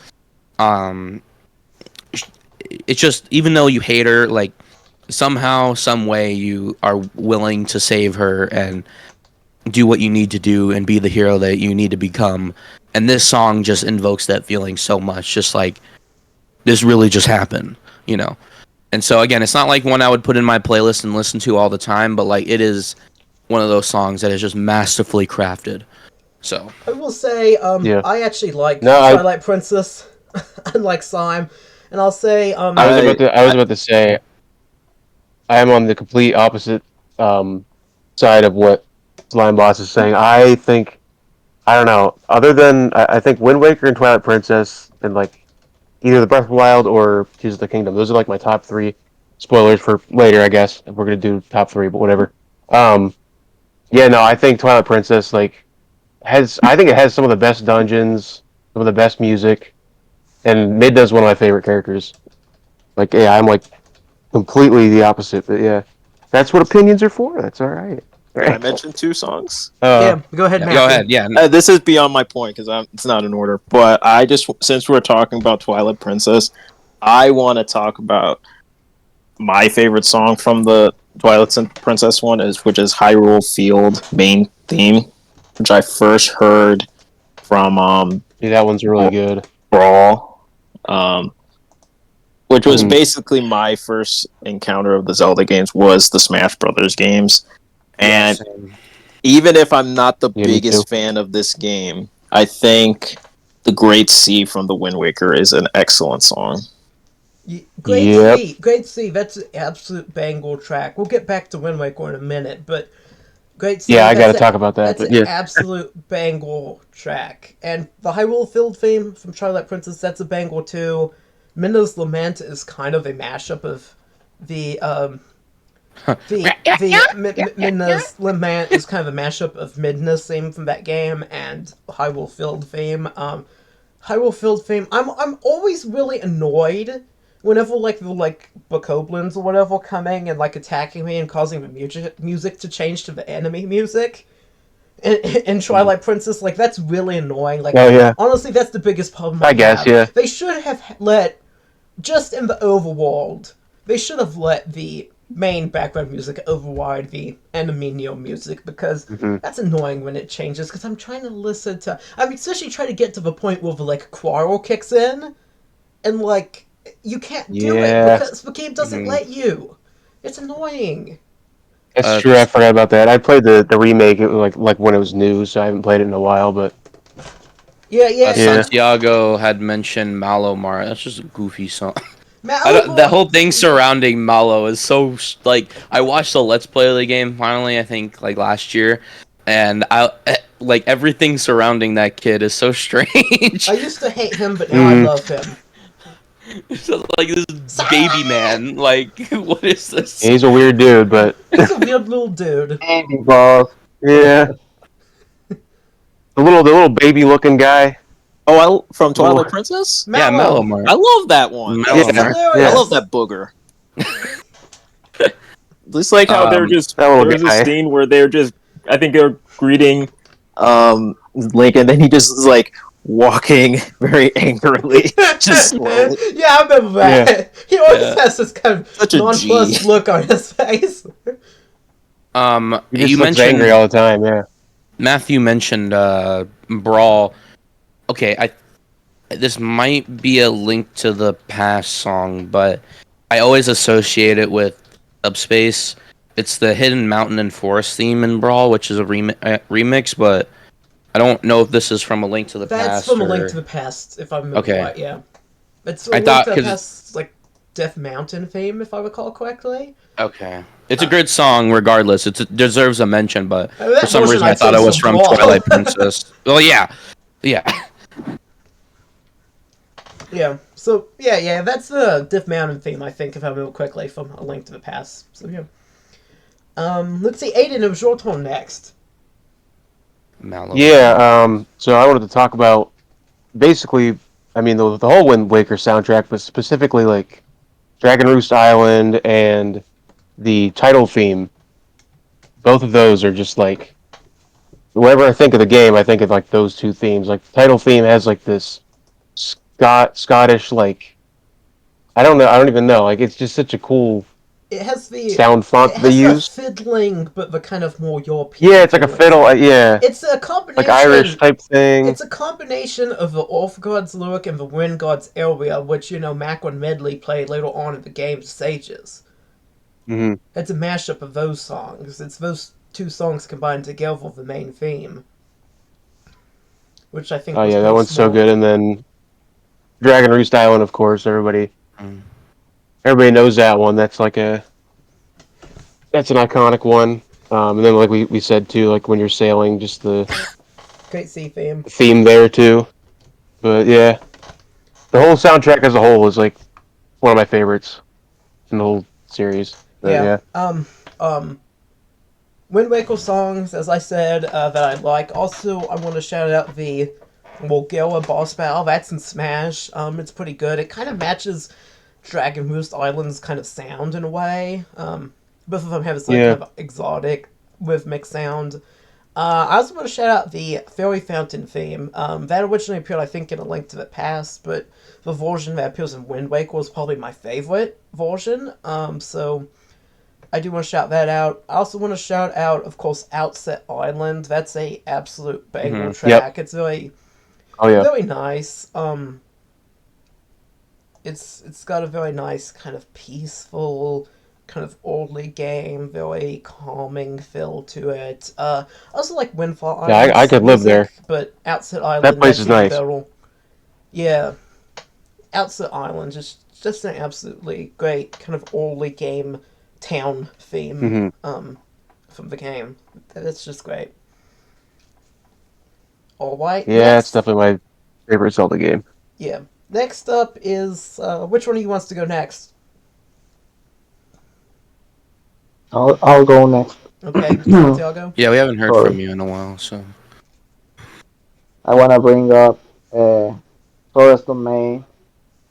Speaker 3: um, it's just even though you hate her, like somehow, some way, you are willing to save her and do what you need to do and be the hero that you need to become. And this song just invokes that feeling so much, just like this really just happened, you know. And so again, it's not like one I would put in my playlist and listen to all the time, but like it is one of those songs that is just masterfully crafted. So
Speaker 1: I will say,
Speaker 2: Yeah.
Speaker 1: I actually like
Speaker 2: No,
Speaker 1: Twilight Princess, unlike Slime, and I'll say,
Speaker 2: I was about to say I am on the complete opposite side of what Slimeboss is saying. I don't know. Other than I think Wind Waker and Twilight Princess and like either the Breath of the Wild or Tears of the Kingdom. Those are like my top three. Spoilers for later, I guess. If we're gonna do top three, but whatever. Um, yeah, no, I think Twilight Princess like has. I think it has some of the best dungeons, some of the best music, and Midna's one of my favorite characters. Like, yeah, I'm like completely the opposite, but yeah, that's what opinions are for. That's all right.
Speaker 4: can I mention two songs?
Speaker 1: yeah, go ahead,
Speaker 3: yeah,
Speaker 1: Matthew.
Speaker 3: go ahead. Yeah,
Speaker 4: This is beyond my point because it's not in order. But I just, since we're talking about Twilight Princess, I want to talk about my favorite song from the Twilight Princess one which is Hyrule Field main theme, which I first heard from
Speaker 2: Yeah, that one's really good.
Speaker 4: Brawl, which was
Speaker 2: Mhm.
Speaker 4: basically my first encounter of the Zelda games was the Smash Brothers games, and even if I'm not the
Speaker 2: Yeah, me
Speaker 4: biggest
Speaker 2: too.
Speaker 4: fan of this game, I think the Great Sea from the Wind Waker is an excellent song.
Speaker 1: Great
Speaker 2: Yep.
Speaker 1: C, Great C. That's an absolute bangle track. We'll get back to Wind Waker in a minute, but Great C.
Speaker 2: Yeah, I got to
Speaker 1: that's
Speaker 2: talk about that.
Speaker 1: That's
Speaker 2: But
Speaker 1: an
Speaker 2: yeah,
Speaker 1: absolute bangle track. And the Hyrule Field theme from Twilight Princess, that's a bangle too. Minna's Lament is kind of a mashup of the Midna's Lament is kind of a mashup of Midna's theme from that game and Hyrule Field theme. Hyrule Field theme. I'm always really annoyed whenever the bokoblins or whatever coming and like attacking me and causing the music to change to the enemy music. In Twilight Princess, like that's really annoying. Like,
Speaker 2: oh yeah,
Speaker 1: honestly, that's the biggest problem
Speaker 2: I guess
Speaker 1: have.
Speaker 2: yeah.
Speaker 1: They should have let just in the overworld. They should have let the main background music override the enemy music because
Speaker 2: Mhm.
Speaker 1: that's annoying when it changes. Because I'm trying to listen to, especially trying to get to the point where the like quarrel kicks in, and like you can't do it
Speaker 2: Yeah.
Speaker 1: because the game doesn't let you. It's annoying.
Speaker 2: That's true. I forgot about that. I played the remake. It was like when it was new, so I haven't played it in a while. But
Speaker 1: Yeah.
Speaker 3: Santiago had mentioned Malomar. That's just a goofy song.
Speaker 1: Malibor-
Speaker 3: That whole thing surrounding Malo is so like I watched the Let's Play of the game finally. I think like last year, and I like everything surrounding that kid is so strange.
Speaker 1: I used to hate him, but now I love him.
Speaker 3: It's just like this baby man. Like what is this?
Speaker 2: he's a weird dude. But
Speaker 1: He's a weird little dude.
Speaker 5: Baby boss.
Speaker 2: yeah, the little baby looking guy.
Speaker 4: Oh, from Twilight
Speaker 2: Ooh.
Speaker 4: Princess?
Speaker 3: Yeah,
Speaker 1: Mallow.
Speaker 3: Malomar.
Speaker 4: I love that one.
Speaker 1: He's
Speaker 3: Malomar.
Speaker 1: hilarious.
Speaker 4: I love that booger. Just like how they're just
Speaker 2: that little
Speaker 4: there was a
Speaker 2: guy.
Speaker 4: scene where they're just I think they're greeting Link, and then he just is like walking very angrily, just slowly.
Speaker 1: Yeah, I remember that.
Speaker 2: Yeah.
Speaker 1: He always
Speaker 3: Yeah.
Speaker 1: has this kind of
Speaker 4: Such a
Speaker 1: nonplussed
Speaker 4: G.
Speaker 1: look on his face.
Speaker 2: He just
Speaker 3: You
Speaker 2: looks angry
Speaker 3: mentioned
Speaker 2: all the time. Yeah.
Speaker 3: Matthew mentioned Brawl. Okay, this might be a Link to the Past song, but I always associate it with Subspace. It's the Hidden Mountain and Forest theme in Brawl, which is a remix, but I don't know if this is from a Link to the
Speaker 1: That's
Speaker 3: Past.
Speaker 1: from A
Speaker 3: or...
Speaker 1: Link to the Past, if I remember
Speaker 3: Okay.
Speaker 1: right, yeah. It's A
Speaker 3: I
Speaker 1: Link
Speaker 3: thought-
Speaker 1: to the
Speaker 3: 'cause-
Speaker 1: Past, like, Death Mountain theme, if I recall correctly.
Speaker 3: Okay. It's a good song regardless. It deserves a mention, but
Speaker 1: I mean, that
Speaker 3: for some
Speaker 1: version
Speaker 3: reason I
Speaker 1: I'd
Speaker 3: thought
Speaker 1: say
Speaker 3: it
Speaker 1: is
Speaker 3: was
Speaker 1: a
Speaker 3: from
Speaker 1: Brawl.
Speaker 3: Twilight Princess. Well, yeah. Yeah.
Speaker 1: Yeah, so, yeah, that's the Death Mountain theme, I think, if I remember correctly, from A Link to the Past. So, yeah. Let's see, Aiden, it was your turn next.
Speaker 3: Mallow.
Speaker 2: Yeah. So I wanted to talk about basically, I mean, the whole Wind Waker soundtrack, but specifically like Dragon Roost Island and the title theme. Both of those are just like, whenever I think of the game, I think of like those two themes. Like the title theme has like this Scottish like, I don't know, I don't even know. Like it's just such a cool
Speaker 1: It has the...
Speaker 2: sound font
Speaker 1: It
Speaker 2: they
Speaker 1: has the
Speaker 2: use.
Speaker 1: fiddling, but the kind of more European...
Speaker 2: Yeah, it's like a
Speaker 1: feeling.
Speaker 2: fiddle. Yeah,
Speaker 1: It's a combination...
Speaker 2: like Irish type thing.
Speaker 1: It's a combination of the Orth God's lyric and the Wind God's area, which, Mac and Medley played later on in the game's stages.
Speaker 2: Hmm.
Speaker 1: It's a mashup of those songs. It's those two songs combined together for the main theme. Which I think
Speaker 2: Oh
Speaker 1: was
Speaker 2: yeah, that
Speaker 1: pretty
Speaker 2: one's so
Speaker 1: smart.
Speaker 2: good. And then Dragon Roost Island, of course. Everybody
Speaker 3: Mm.
Speaker 2: knows that one. That's like that's an iconic one. And then like we said too, like when you're sailing, just the
Speaker 1: Great sea theme.
Speaker 2: theme there too. But yeah, the whole soundtrack as a whole is like one of my favorites in the whole series. But,
Speaker 1: Yeah. Wind Waker songs, as I said, that I like. Also, I want to shout out the Morgilla boss battle. That's in Smash. It's pretty good. It kind of matches Dragon Roost Island's kind of sound in a way. Both of them have this like
Speaker 2: Yeah.
Speaker 1: kind of exotic rhythmic sound. I also want to shout out the Fairy Fountain theme. That originally appeared, I think, in A Link to the Past, but the version that appears in Wind Waker was probably my favorite version. So I do want to shout that out. I also want to shout out, of course, Outset Island. That's a absolute banger
Speaker 2: Mhm.
Speaker 1: track. It's very,
Speaker 2: Oh yeah.
Speaker 1: very nice. It's got a very nice kind of peaceful, kind of orderly game, very calming feel to it. I also like Windfall
Speaker 2: Yeah,
Speaker 1: Island.
Speaker 2: I could live there.
Speaker 1: But Outset Island,
Speaker 2: That place
Speaker 1: that's
Speaker 2: is
Speaker 1: even
Speaker 2: nice.
Speaker 1: better. Yeah, Outset Island, just an absolutely great kind of orderly game town theme
Speaker 2: Mhm.
Speaker 1: from the game. That's just great. Alright.
Speaker 2: Yeah,
Speaker 1: next,
Speaker 2: it's definitely my favorite Zelda game.
Speaker 1: Yeah. Next up is which one of you wants to go next?
Speaker 5: I'll go next.
Speaker 1: Okay, Santiago.
Speaker 3: Yeah, we haven't heard
Speaker 5: Sorry.
Speaker 3: from you in a while, so.
Speaker 5: I wanna bring up Forest Domain,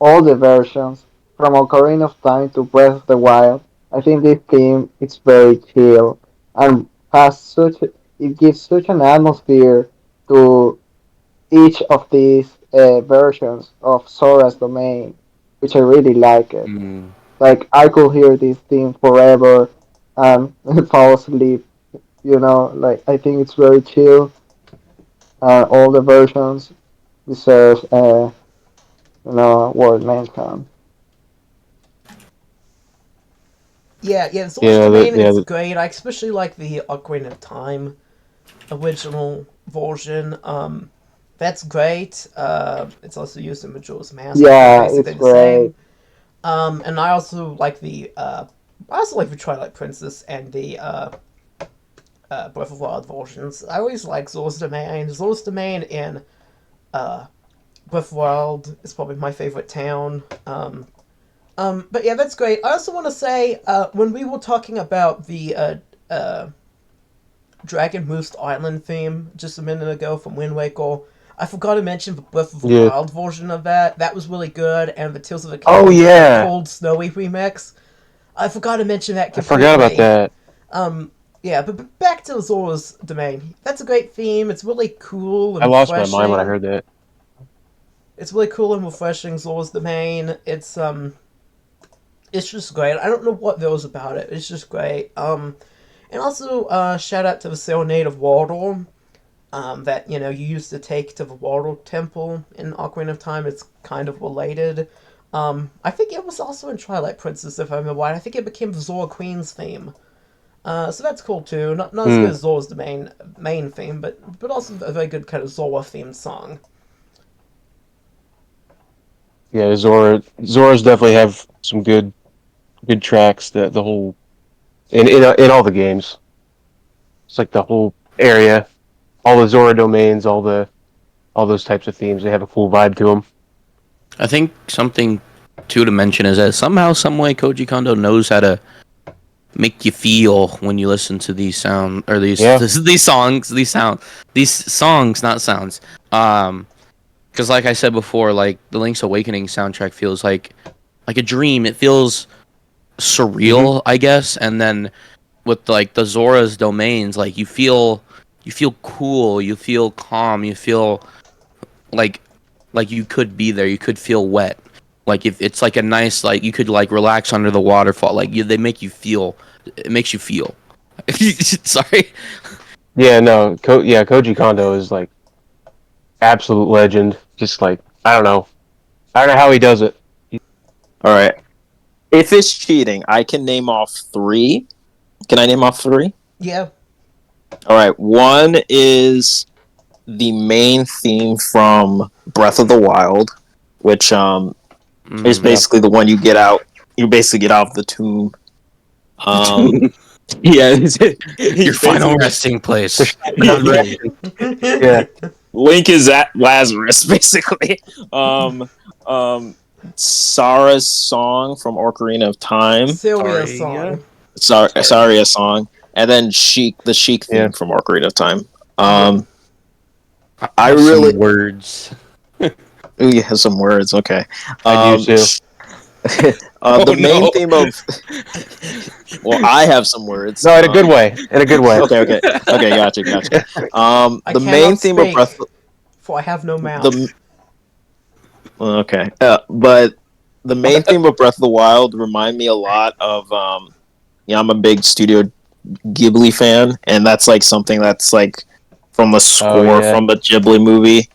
Speaker 5: all the versions from Ocarina of Time to Breath of the Wild. I think this theme is very chill and it gives such an atmosphere to each of these versions of Sora's Domain, which I really like it.
Speaker 3: Mm.
Speaker 5: Like I could hear this theme forever and fall asleep. Like I think it's very chill. All the versions deserve word mention.
Speaker 1: Yeah, the Source
Speaker 2: Yeah,
Speaker 1: Domain
Speaker 2: yeah,
Speaker 1: is great. I especially like the Ocarina of Time original version. That's great. It's also used in Majora's Mask.
Speaker 5: Yeah,
Speaker 1: Basically
Speaker 5: it's
Speaker 1: the same.
Speaker 5: great.
Speaker 1: And I also like the Twilight Princess and the Breath of the Wild versions. I always like Zora's Domain. Zora's Domain in Breath of the Wild is probably my favorite town. But yeah, that's great. I also want to say, when we were talking about the Dragon Roost Island theme just a minute ago from Wind Waker, I forgot to mention the Breath of the
Speaker 2: Yeah.
Speaker 1: Wild version of that. That was really good, and the Tears of the
Speaker 2: Oh,
Speaker 1: Kingdom
Speaker 2: yeah.
Speaker 1: Cold Snowy remix. I forgot to mention that
Speaker 2: I forgot about
Speaker 1: completely.
Speaker 2: that.
Speaker 1: Yeah, but back to Zora's Domain. That's a great theme. It's really cool and
Speaker 2: I lost my mind when I
Speaker 1: refreshing.
Speaker 2: heard that.
Speaker 1: It's really cool and refreshing. Zora's Domain. It's just great. I don't know what there was about it. It's just great. And also shout out to the Serenade of Wardle. That you used to take to the Wardle Temple in Ocarina of Time. It's kind of related. I think it was also in Twilight Princess, if I remember right. I think it became the Zora Queen's theme. So that's cool too. Not as good
Speaker 2: Hmm.
Speaker 1: as Zora's the main theme, but also a very good kind of Zora themed song.
Speaker 2: Yeah, Zora's definitely have some good tracks. The whole in all the games. It's like the whole area, all the Zora domains, all those types of themes. They have a cool vibe to them.
Speaker 3: I think something too to mention is that somehow, some way, Koji Kondo knows how to make you feel when you listen to these sound or
Speaker 2: Yeah.
Speaker 3: these songs, these songs, not sounds. Because like I said before, like the Link's Awakening soundtrack feels like a dream. It feels
Speaker 2: Hmm.
Speaker 3: surreal, I guess, and then with like the Zora's domains, like you feel cool, you feel calm, you feel like like you could be there, you could feel wet. Like if it's like a nice like you could like relax under the waterfall. Like they make you feel. It makes you feel. Sorry.
Speaker 2: Yeah, no, Koji Kondo is like absolute legend. Just like I don't know how he does it.
Speaker 4: All right. If it's cheating, I can name off three. Can I name off three?
Speaker 1: Yeah.
Speaker 4: All right. One is the main theme from Breath of the Wild, which is
Speaker 3: Mm.
Speaker 2: Yeah.
Speaker 4: basically the one you get out. You basically get out of the tomb. Um, yeah,
Speaker 3: Your
Speaker 4: he's
Speaker 3: final
Speaker 4: basically
Speaker 3: resting
Speaker 2: The
Speaker 3: place.
Speaker 2: shotgun resting. Yeah.
Speaker 4: Link is at Lazarus, basically. Um, um, Sarah's song from Ocarina of Time.
Speaker 1: Sylvia
Speaker 3: Sorry. Yeah.
Speaker 1: song.
Speaker 3: Sorry.
Speaker 4: Saria song, and then the Sheik
Speaker 2: Yeah.
Speaker 4: theme from Ocarina of Time.
Speaker 1: Yep.
Speaker 3: I
Speaker 4: I
Speaker 3: have
Speaker 4: really,
Speaker 3: some words.
Speaker 4: ooh, you have some words. Okay.
Speaker 2: I do too.
Speaker 3: Oh
Speaker 4: The main
Speaker 3: no.
Speaker 4: theme of, well, I have some words.
Speaker 2: No, in a good way. In a good way.
Speaker 4: Okay, gotcha.
Speaker 1: I
Speaker 4: The main
Speaker 1: cannot
Speaker 4: theme of
Speaker 1: speak, for I have no
Speaker 4: the
Speaker 1: mouth.
Speaker 4: okay, but the main theme of Breath of the Wild remind me a lot of I'm a big Studio Ghibli fan, and that's like something that's like from a
Speaker 2: Oh
Speaker 4: score
Speaker 2: yeah.
Speaker 4: from a Ghibli movie.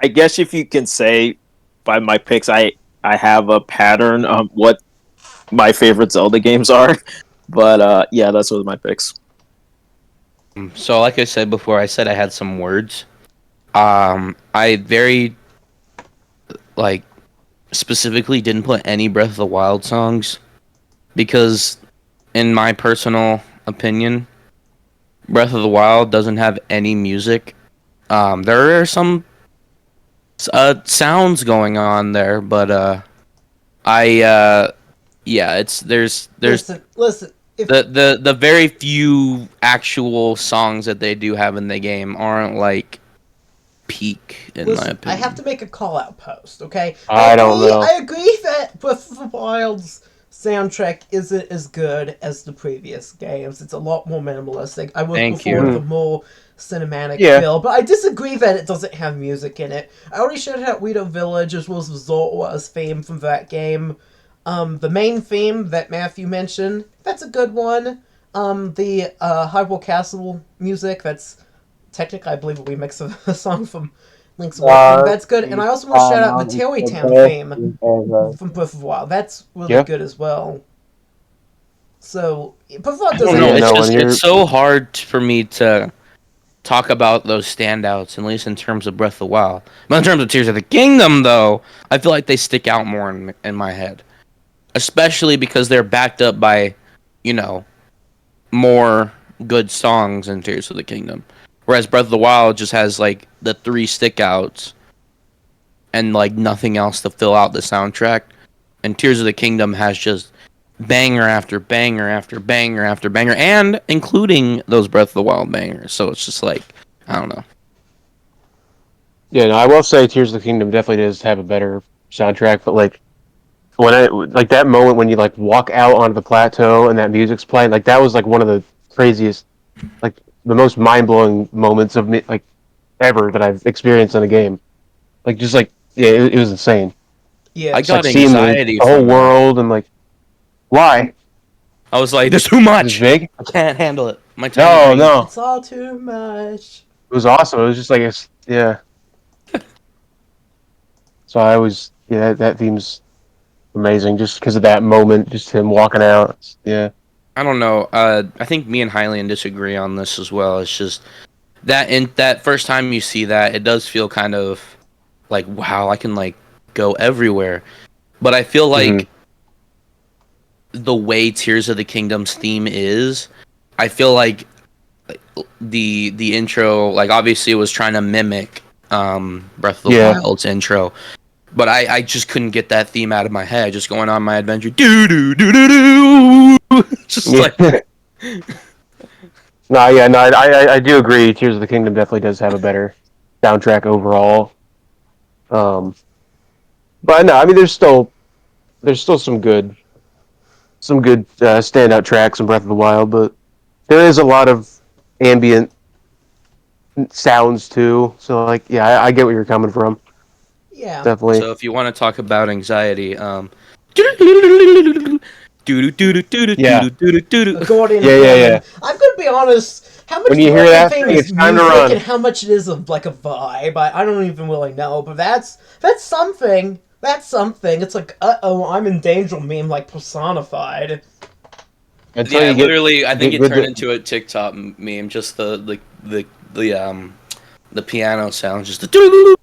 Speaker 4: I guess if you can say by my picks, I have a pattern of what my favorite Zelda games are, but yeah, that's what my picks.
Speaker 3: So like I said before, I said I had some words. I very like specifically didn't put any Breath of the Wild songs because, in my personal opinion, Breath of the Wild doesn't have any music. There are some sounds going on there, but I yeah, it's there's
Speaker 1: Listen. If
Speaker 3: the very few actual songs that they do have in the game aren't like peak in my
Speaker 1: Listen, I have
Speaker 3: opinion.
Speaker 1: to make a call out post, okay?
Speaker 2: I don't know.
Speaker 1: I agree that Breath of the Wild's soundtrack isn't as good as the previous games. It's a lot more minimalistic. I was
Speaker 3: Thank
Speaker 1: before
Speaker 3: you.
Speaker 1: the more cinematic
Speaker 2: Yeah.
Speaker 1: feel, but I disagree that it doesn't have music in it. I already shouted out Rito Village as well as Zora's theme from that game. The main theme that Matthew mentioned, that's a good one. The Hyrule Castle music, that's technically, I believe, a remix of a song from Link's Awakening.
Speaker 5: Dark
Speaker 1: That's good. And
Speaker 5: is
Speaker 1: I also want to shout out the
Speaker 5: canon. It's
Speaker 1: Terry
Speaker 5: the
Speaker 1: Town
Speaker 5: best
Speaker 1: theme
Speaker 5: thing ever.
Speaker 1: from Breath of the Wild. That's really
Speaker 2: Yeah.
Speaker 1: good as well. So, Breath of the Wild
Speaker 2: I don't
Speaker 1: doesn't
Speaker 2: know.
Speaker 3: Yeah,
Speaker 1: have
Speaker 3: it's
Speaker 2: No, when
Speaker 3: just it's
Speaker 2: you're
Speaker 3: so hard for me to talk about those standouts, at least in terms of Breath of the Wild. But in terms of Tears of the Kingdom, though, I feel like they stick out more in my head, especially because they're backed up by, you know, more good songs in Tears of the Kingdom. Whereas Breath of the Wild just has like the three stickouts and like nothing else to fill out the soundtrack. And Tears of the Kingdom has just banger after banger after banger after banger, and including those Breath of the Wild bangers. So it's just like, I don't know.
Speaker 2: yeah, no, I will say Tears of the Kingdom definitely does have a better soundtrack, but like when I like that moment when you like walk out onto the plateau and that music's playing, like that was like one of the craziest, like the most mind blowing moments of me like ever that I've experienced in a game. Like just like yeah, it was insane.
Speaker 1: Yeah.
Speaker 3: I
Speaker 2: Just like
Speaker 3: got
Speaker 2: seeing
Speaker 3: anxiety
Speaker 2: the whole
Speaker 3: from that.
Speaker 2: world and like why
Speaker 3: I was like, "There's too
Speaker 2: is it
Speaker 3: much.
Speaker 2: big?
Speaker 3: I can't handle it." My tiny
Speaker 2: No,
Speaker 3: brain.
Speaker 2: no,
Speaker 1: It's all too much.
Speaker 2: it was awesome. It was just like it's yeah. So I was yeah that theme's amazing just because of that moment, just him walking out. Yeah,
Speaker 3: I don't know. I think me and Hylian disagree on this as well. It's just that in that first time you see that, it does feel kind of like wow, I can like go everywhere. But I feel like the way Tears of the Kingdom's theme is, I feel like the intro, like obviously it was trying to mimic Breath of the
Speaker 2: yeah.
Speaker 3: Wild's intro, but I just couldn't get that theme out of my head. Just going on my adventure, do do do do do, just like
Speaker 2: Yeah. No, yeah, no, I do agree. Tears of the Kingdom definitely does have a better soundtrack overall. Um, but no, I mean, there's still some good standout tracks in Breath of the Wild, but there is a lot of ambient sounds too. So like, yeah, I get where you're coming from.
Speaker 1: Yeah.
Speaker 2: Definitely.
Speaker 3: so. If you want to talk about anxiety, do do do do do
Speaker 2: Yeah,
Speaker 3: do do do
Speaker 1: A
Speaker 3: do.
Speaker 1: Gordian
Speaker 2: yeah, yeah,
Speaker 1: theme,
Speaker 2: yeah.
Speaker 1: and I'm gonna be honest. How much
Speaker 2: When you hear
Speaker 1: Gordian
Speaker 2: that
Speaker 1: theme
Speaker 2: thing,
Speaker 1: is
Speaker 2: it's time to
Speaker 1: music, and
Speaker 2: run.
Speaker 1: how much it is of like a vibe? I don't even really know, but that's something. That's something. It's like, oh, I'm in danger meme, like personified.
Speaker 2: Until
Speaker 3: Yeah,
Speaker 2: you
Speaker 3: literally, I think
Speaker 2: get
Speaker 3: it
Speaker 2: good.
Speaker 3: turned into a TikTok meme. Just the piano sound, just the.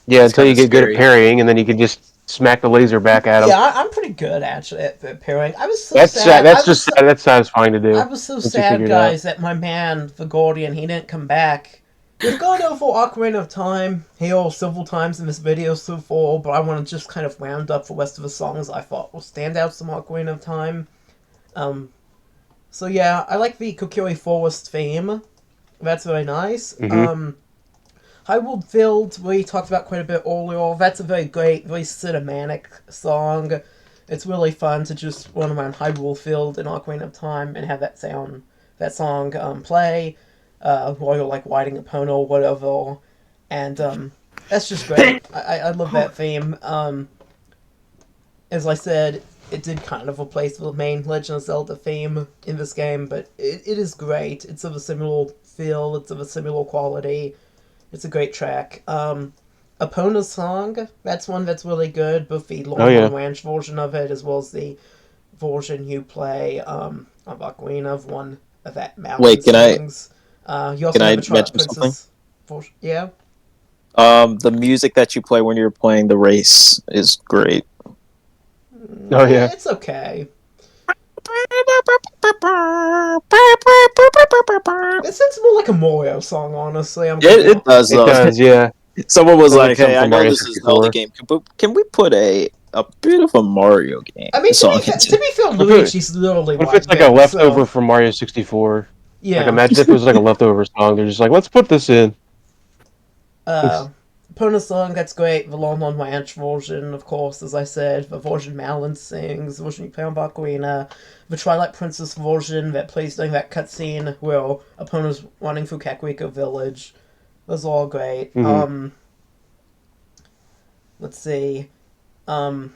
Speaker 2: Yeah,
Speaker 3: It's
Speaker 2: until
Speaker 3: kind
Speaker 2: you
Speaker 3: of
Speaker 2: get good at
Speaker 3: scary.
Speaker 2: parrying, and then you can just smack the laser back at them.
Speaker 1: Yeah, I'm pretty good actually at pairing. I was so
Speaker 2: That's
Speaker 1: sad.
Speaker 2: that's just that's satisfying to
Speaker 1: I
Speaker 2: do
Speaker 1: was so
Speaker 2: once you
Speaker 1: sad,
Speaker 2: figure it out.
Speaker 1: guys, that my man, the Gordian, he didn't come back. We've gone over Ocarina of Time here several times in this video so far, but I want to just kind of round up the rest of the songs I thought were standouts from Ocarina of Time. Um, so yeah, I like the Kokiri Forest theme. That's very nice.
Speaker 2: Hmm.
Speaker 1: Hyrule Field, we talked about quite a bit earlier. That's a very great, very cinematic song. It's really fun to just run around Hyrule Field in Ocarina of Time and have that song play while you're like riding a pony or whatever, and that's just great. I love that theme. As I said, it did kind of replace the main Legend of Zelda theme in this game, but it is great. It's of a similar feel. It's of a similar quality. It's a great track. Epona's song, that's one that's really good, both the
Speaker 2: Oh
Speaker 1: Long
Speaker 2: yeah.
Speaker 1: Ranch version of it as well as the version you play of Ocarina of one of that mountain
Speaker 4: Wait,
Speaker 1: sings. You
Speaker 4: can
Speaker 1: also have
Speaker 4: I
Speaker 1: a Twilight
Speaker 4: mention something?
Speaker 1: Princess version. Yeah?
Speaker 4: The music that you play when you're playing the race is great.
Speaker 2: Oh yeah.
Speaker 1: It's okay. It's more like a Mario song, honestly. I'm gonna be
Speaker 4: It
Speaker 1: honest.
Speaker 4: does
Speaker 2: It
Speaker 4: though.
Speaker 2: does. Yeah.
Speaker 4: Someone was
Speaker 2: Sounds like
Speaker 4: like, "Hey,
Speaker 2: something
Speaker 4: I
Speaker 2: from
Speaker 4: know
Speaker 2: Mario
Speaker 4: this is a Zelda
Speaker 2: 64.
Speaker 4: game. Can we put a bit of a Mario game
Speaker 1: I mean, to
Speaker 4: song
Speaker 1: be,
Speaker 4: into?"
Speaker 1: to be fair,
Speaker 2: What if,
Speaker 1: Luigi's literally
Speaker 2: what if
Speaker 1: like
Speaker 2: it's like a
Speaker 1: this,
Speaker 2: leftover
Speaker 1: so
Speaker 2: from Mario 64? Like
Speaker 1: yeah.
Speaker 2: imagine if it was like a leftover song. They're just like, let's put this in.
Speaker 1: Uh, Epona song, that's great. The Long Long Ranch version, of course, as I said. The version Malin sings, the version you play on Ocarina. The Twilight Princess version that plays during that cutscene where Epona's running through Kakariko Village. Those are all great.
Speaker 2: Hmm.
Speaker 1: Let's see. The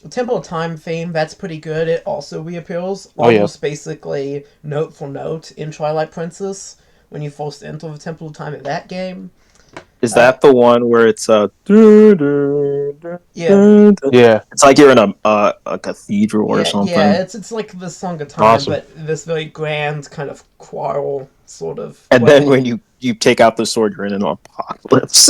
Speaker 1: Temple of Time theme, that's pretty good. It also reappears
Speaker 2: Oh yeah.
Speaker 1: almost basically note for note in Twilight Princess when you first enter the Temple of Time in that game.
Speaker 4: Is
Speaker 1: Uh,
Speaker 4: that the one where it's
Speaker 1: yeah,
Speaker 2: Yeah.
Speaker 4: it's like you're in a cathedral or
Speaker 1: yeah.
Speaker 4: something,
Speaker 1: It's like the Song of Time,
Speaker 2: Awesome.
Speaker 1: but this very grand kind of choral sort of
Speaker 4: and then
Speaker 1: way.
Speaker 4: when you take out the sword, you're in an apocalypse.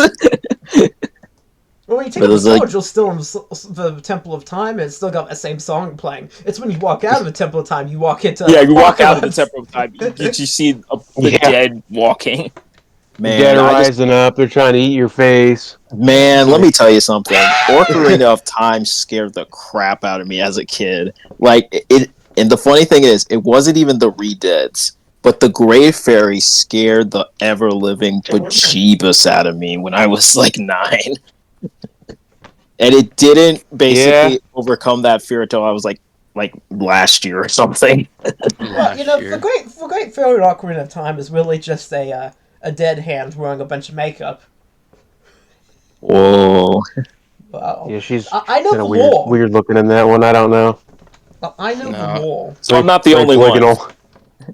Speaker 1: Well, when you take
Speaker 4: But
Speaker 1: out the
Speaker 4: it's like,
Speaker 1: sword, you're still in the Temple of Time, and it's still got that same song playing. It's when you walk out of the Temple of Time, you walk into
Speaker 4: yeah, you walk out of the
Speaker 1: Apocalypse.
Speaker 4: Temple of Time, you see the
Speaker 2: Yeah.
Speaker 4: dead walking.
Speaker 2: The
Speaker 4: Man,
Speaker 2: dead are
Speaker 4: I just
Speaker 2: rising up. They're trying to eat your face.
Speaker 4: Man, let me tell you something. Ocarina of Time scared the crap out of me as a kid. Like it, and the funny thing is, it wasn't even the Redeads, but the Grave Fairy scared the ever living bejeebus out of me when I was like 9. and it didn't basically overcome that fear until I was like last year or something.
Speaker 1: Well, you
Speaker 3: Last
Speaker 1: know,
Speaker 3: year.
Speaker 1: the great fear in Ocarina of Time is really just a dead hand wearing a bunch of makeup.
Speaker 4: Whoa.
Speaker 1: Wow.
Speaker 2: Yeah, she's
Speaker 1: I know
Speaker 2: kind
Speaker 1: the
Speaker 2: of weird,
Speaker 1: lore.
Speaker 2: weird looking in that one. I don't know.
Speaker 1: I know the
Speaker 3: No,
Speaker 1: lore.
Speaker 4: So I'm not the
Speaker 2: Very
Speaker 4: only one.
Speaker 2: polygonal.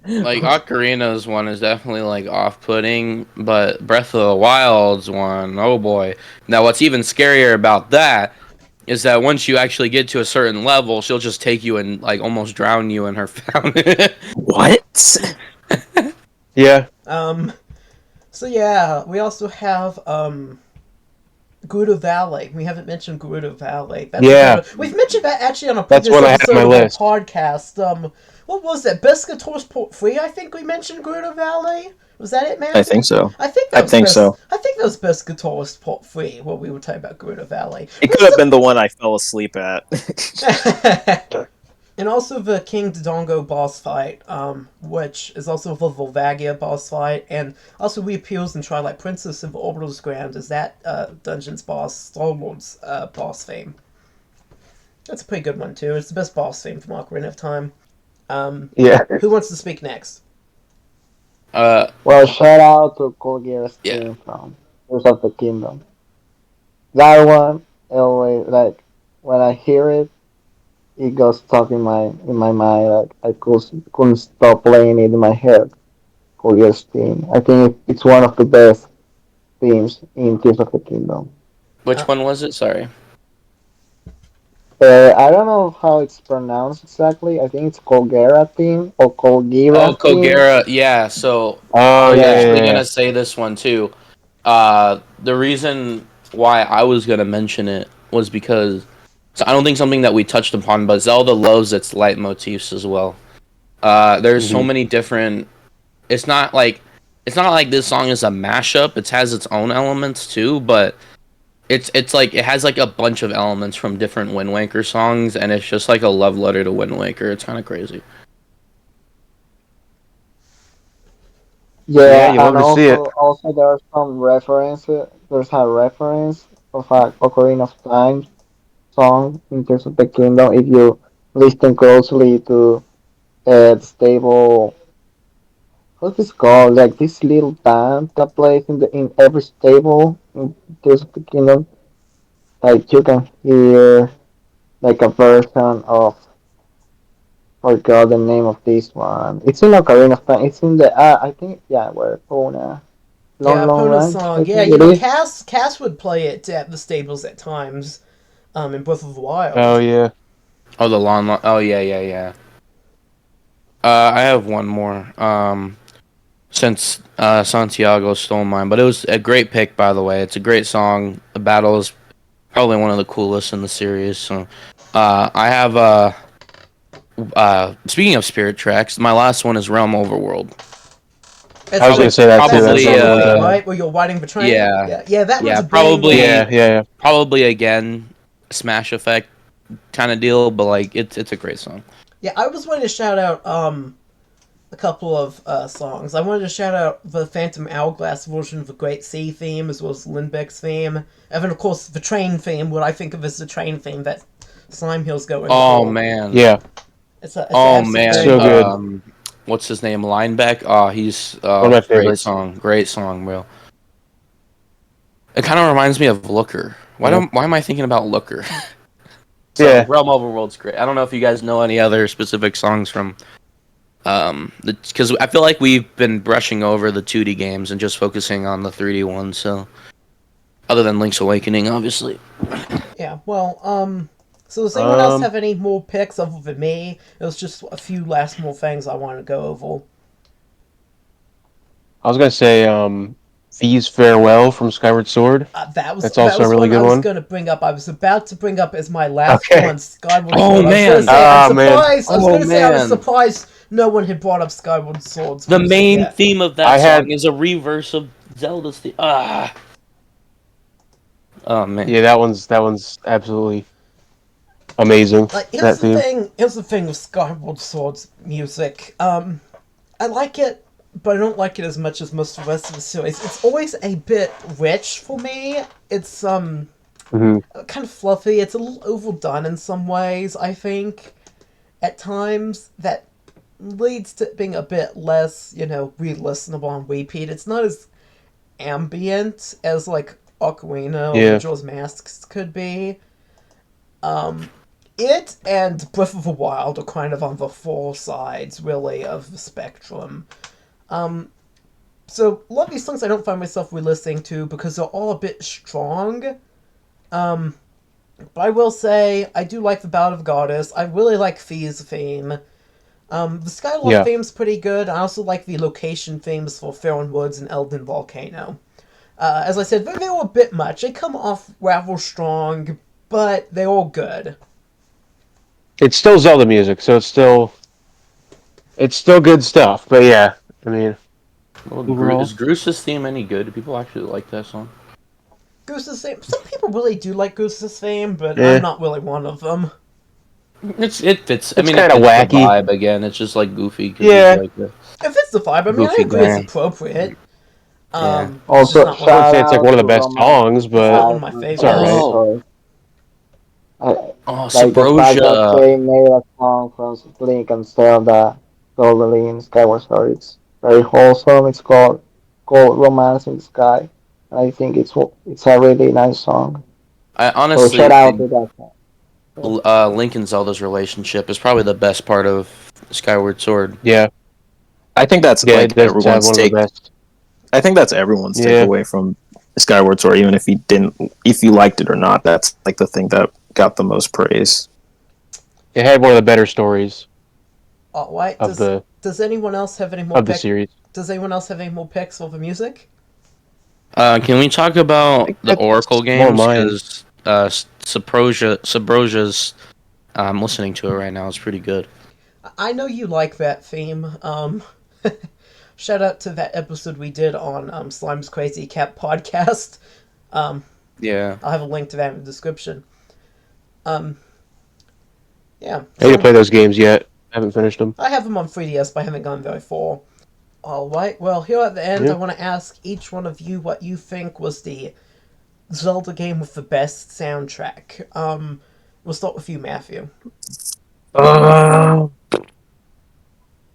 Speaker 3: like Ocarina's one is definitely like off-putting, but Breath of the Wild's one, oh boy. Now, what's even scarier about that is that once you actually get to a certain level, she'll just take you and like almost drown you in her fountain.
Speaker 4: What?
Speaker 2: Yeah,
Speaker 1: So yeah, we also have Gerudo Valley. We haven't mentioned Gerudo Valley. That's a good
Speaker 2: yeah.
Speaker 1: one. We've mentioned that actually on a
Speaker 2: That's
Speaker 1: previous
Speaker 2: one I had on
Speaker 1: episode
Speaker 2: my
Speaker 1: of
Speaker 2: list.
Speaker 1: our podcast. What was that? Best Guitars Port 3, I think we mentioned Gerudo Valley. Was that it, man?
Speaker 4: I think so.
Speaker 1: I think
Speaker 4: I
Speaker 1: that was
Speaker 4: think
Speaker 1: best.
Speaker 4: so.
Speaker 1: I think that was Best Guitarist Part 3 where we were talking about Gerudo Valley.
Speaker 4: It could have been the one I fell asleep at.
Speaker 1: And also the King Dodongo boss fight, which is also the Volvagia boss fight, and also reappears in Twilight Princess and the Orbital's Grand as that dungeon's boss, Star-Lord's boss theme. That's a pretty good one too. It's the best boss theme from Ocarina of Time.
Speaker 2: Yeah.
Speaker 1: Who wants to speak next?
Speaker 5: Well, shout out to Cool Gear's
Speaker 3: Yeah.
Speaker 5: theme from Tears of the Kingdom. That one, always like when I hear it, it goes stuck in my mind. Like I couldn't stop playing it in my head. Cool Gear's theme. I think it's one of the best themes in Tears of the Kingdom.
Speaker 3: Which one was it? Sorry.
Speaker 5: I don't know how it's pronounced exactly. I think it's Colgera theme or Colgira
Speaker 3: Oh,
Speaker 5: theme.
Speaker 3: Kogera. Yeah. So I
Speaker 2: Oh
Speaker 3: was
Speaker 2: yeah,
Speaker 5: Yeah,
Speaker 2: yeah,
Speaker 3: actually
Speaker 2: yeah.
Speaker 3: gonna say this one too. The reason why I was gonna mention it was because so I don't think something that we touched upon, but Zelda loves its leitmotifs as well. There's so
Speaker 2: Mhm.
Speaker 3: many different. It's not like this song is a mashup. It has its own elements too, but it's like it has like a bunch of elements from different Wind Waker songs, and it's just like a love letter to Wind Waker. It's kind of crazy.
Speaker 2: Yeah,
Speaker 5: yeah,
Speaker 2: you
Speaker 5: and
Speaker 2: love to see it.
Speaker 5: also there are some references. There's a reference of a Ocarina of Time song in Tears of the Kingdom. If you listen closely to the stable, what's this called? Like this little band that plays in every stable in Tears of the Kingdom. Like you can hear like a version of forgot the name of this one. It's in Ocarina of Time. It's in the I think yeah where Pona
Speaker 1: Yeah,
Speaker 5: Long
Speaker 1: Epona's
Speaker 5: Ranch
Speaker 1: song.
Speaker 5: I
Speaker 1: Yeah,
Speaker 5: think
Speaker 1: you
Speaker 5: it
Speaker 1: know,
Speaker 5: is.
Speaker 1: Cass would play it at the stables at times. In Breath of the
Speaker 2: Oh
Speaker 1: Wild.
Speaker 2: yeah.
Speaker 3: Oh, the lawn. Oh yeah, yeah, yeah. I have one more. Since Santiago stole mine, but it was a great pick, by the way. It's a great song. The battle is probably one of the coolest in the series. So, I have speaking of spirit tracks, my last one is Realm Overworld.
Speaker 1: It's
Speaker 2: I was
Speaker 1: the
Speaker 2: gonna say that too. That's
Speaker 1: that's
Speaker 3: Probably,
Speaker 1: the
Speaker 2: another one
Speaker 1: theme,
Speaker 2: that I have.
Speaker 1: right? Where you're riding the train.
Speaker 3: yeah,
Speaker 1: Yeah, that one's
Speaker 3: yeah,
Speaker 1: a banger.
Speaker 2: Yeah, yeah, yeah.
Speaker 3: probably again, Smash Effect kind of deal, but like it's a great song.
Speaker 1: Yeah, I was wanting to shout out a couple of songs. I wanted to shout out the Phantom Hourglass version of the Great Sea theme, as well as Lindbeck's theme, and then of course the train theme, what I think of as the train theme that Slime Hill's going
Speaker 3: Oh
Speaker 1: for.
Speaker 3: man,
Speaker 2: Yeah,
Speaker 1: It's an
Speaker 3: oh
Speaker 1: absolute
Speaker 3: man,
Speaker 2: so
Speaker 1: banger.
Speaker 2: good.
Speaker 3: what's his name? Lineback. Oh, he's
Speaker 2: One of my
Speaker 3: great
Speaker 2: favorites.
Speaker 3: great song, bro. It kind of reminds me of Looker.
Speaker 2: Yeah.
Speaker 3: Why am I thinking about Looker? So
Speaker 2: Yeah.
Speaker 3: Realm Overworld's great. I don't know if you guys know any other specific songs from because I feel like we've been brushing over the 2D games and just focusing on the 3D ones. So other than Link's Awakening, obviously.
Speaker 1: Yeah, well, so does anyone else
Speaker 2: Um,
Speaker 1: have any more picks other than me? It was just a few last more things I wanted to go over.
Speaker 2: I was gonna say Fee's Farewell from Skyward Sword. That's
Speaker 1: That
Speaker 2: also a
Speaker 1: was
Speaker 2: really
Speaker 1: one I
Speaker 2: good
Speaker 1: was
Speaker 2: one.
Speaker 1: going to bring up. I was about to bring up as my last
Speaker 2: Okay.
Speaker 1: one, Skyward
Speaker 3: Oh
Speaker 1: Sword. I was going to
Speaker 3: man,
Speaker 1: say I'm
Speaker 2: Ah man,
Speaker 1: surprised. I was
Speaker 3: oh
Speaker 1: going to say I was
Speaker 3: man.
Speaker 1: surprised no one had brought up Skyward Sword's
Speaker 3: The
Speaker 1: music
Speaker 3: main
Speaker 1: yet.
Speaker 3: theme of
Speaker 2: I
Speaker 3: that
Speaker 2: had
Speaker 3: song is a reverse of Zelda's theme. Ah, oh man.
Speaker 2: yeah. That one's absolutely amazing.
Speaker 1: Like
Speaker 2: That theme.
Speaker 1: here's the thing with Skyward Sword's music. I like it, but I don't like it as much as most of the rest of the series. It's always a bit rich for me. It's
Speaker 2: Hmm.
Speaker 1: kind of fluffy. It's a little overdone in some ways, I think. At times, that leads to it being a bit less, re-listenable on repeat. It's not as ambient as, like, Ocarina or
Speaker 2: Yeah.
Speaker 1: Majora's Mask could be. It and Breath of the Wild are kind of on the four sides, really, of the spectrum. So, a lot of these songs I don't find myself re-listening to because they're all a bit strong. But I will say, I do like the Ballad of Goddess. I really like Fee's theme. The Skyward
Speaker 2: Yeah.
Speaker 1: theme's pretty good. I also like the location themes for Faron Woods and Elden Volcano. As I said, they were a bit much. They come off rather strong, but they're all good.
Speaker 2: It's still Zelda music, so it's still good stuff. But yeah, I mean,
Speaker 3: Well,
Speaker 2: overall,
Speaker 3: is Gruce's theme any good? Do people actually like that song?
Speaker 1: Goose's theme. Some people really do like Goose's theme, but I'm
Speaker 2: yeah,
Speaker 1: not really one of them.
Speaker 3: It fits. I
Speaker 2: it's
Speaker 3: mean, it
Speaker 2: kind of
Speaker 3: fits the
Speaker 2: wacky.
Speaker 3: vibe again. It's just like goofy because he's
Speaker 2: Yeah,
Speaker 3: like the
Speaker 1: If it's the vibe, I mean, I
Speaker 3: goofy
Speaker 1: agree it's
Speaker 3: guy.
Speaker 1: appropriate.
Speaker 3: Yeah.
Speaker 1: It's just
Speaker 5: Also,
Speaker 1: not one
Speaker 2: I
Speaker 1: of
Speaker 2: wouldn't
Speaker 1: my.
Speaker 5: shout
Speaker 2: say it's like
Speaker 5: out
Speaker 2: one of the
Speaker 5: to
Speaker 2: best
Speaker 5: Romantic
Speaker 2: songs,
Speaker 1: It's not
Speaker 2: but
Speaker 1: one of my
Speaker 5: Sky
Speaker 2: it's
Speaker 5: for
Speaker 2: all
Speaker 5: their
Speaker 1: favorites.
Speaker 2: right.
Speaker 3: Oh,
Speaker 5: choice. I,
Speaker 3: oh,
Speaker 5: like the fact that
Speaker 3: Subrosia.
Speaker 5: they made a song from Link and Zelda, Golden in Skyward Sword. It's very wholesome. It's called Romance in the Sky. I think it's a really nice song.
Speaker 3: I
Speaker 5: So
Speaker 3: honestly
Speaker 5: shout out
Speaker 3: think
Speaker 5: to that song. Yeah.
Speaker 3: Link and Zelda's relationship is probably the best part of Skyward Sword.
Speaker 2: Yeah,
Speaker 4: I think that's
Speaker 2: yeah,
Speaker 4: like
Speaker 2: it does have
Speaker 4: everyone's
Speaker 2: one of the
Speaker 4: take.
Speaker 2: best.
Speaker 4: I think that's everyone's
Speaker 2: Yeah,
Speaker 4: takeaway from Skyward Sword, even if you liked it or not. That's like the thing that got the most praise.
Speaker 2: it had one of the better stories
Speaker 1: Oh, wait,
Speaker 2: of
Speaker 1: does anyone else have any more
Speaker 2: of the
Speaker 1: pick?
Speaker 2: series.
Speaker 1: Does anyone else have any more picks for the music?
Speaker 3: Can we talk
Speaker 2: I
Speaker 3: about
Speaker 2: think
Speaker 3: the
Speaker 2: that's
Speaker 3: Oracle
Speaker 2: more
Speaker 3: games?
Speaker 2: mine.
Speaker 3: Because Subrosia's, I'm listening to it right now. It's pretty good.
Speaker 1: I know you like that theme. Shout out to that episode we did on Slime's Crazy Cat podcast. Um,
Speaker 3: Yeah.
Speaker 1: I'll have a link to that in the description. Um, yeah,
Speaker 2: I need to
Speaker 1: so
Speaker 2: play those games yet. I haven't finished them.
Speaker 1: I have them on 3DS, but I haven't gone very far. Alright, well, here at the end, I
Speaker 2: Yeah.
Speaker 1: want to ask each one of you what you think was the Zelda game with the best soundtrack. We'll start with you, Matthew.
Speaker 4: Uh,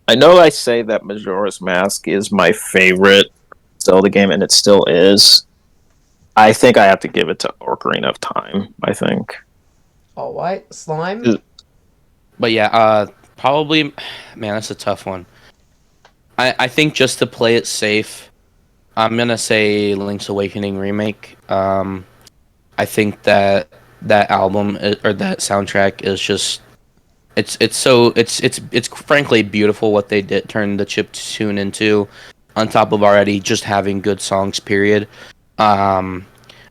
Speaker 4: I know I say that Majora's Mask is my favorite Zelda game, and it still is. I think I have to give it to Ocarina of Time. I think.
Speaker 1: Alright, Slime.
Speaker 3: But yeah, probably, man, that's a tough one. I think just to play it safe, I'm gonna say Link's Awakening remake. I think that album or that soundtrack is just it's frankly beautiful what they did turn the chip tune into, on top of already just having good songs. Period. Um,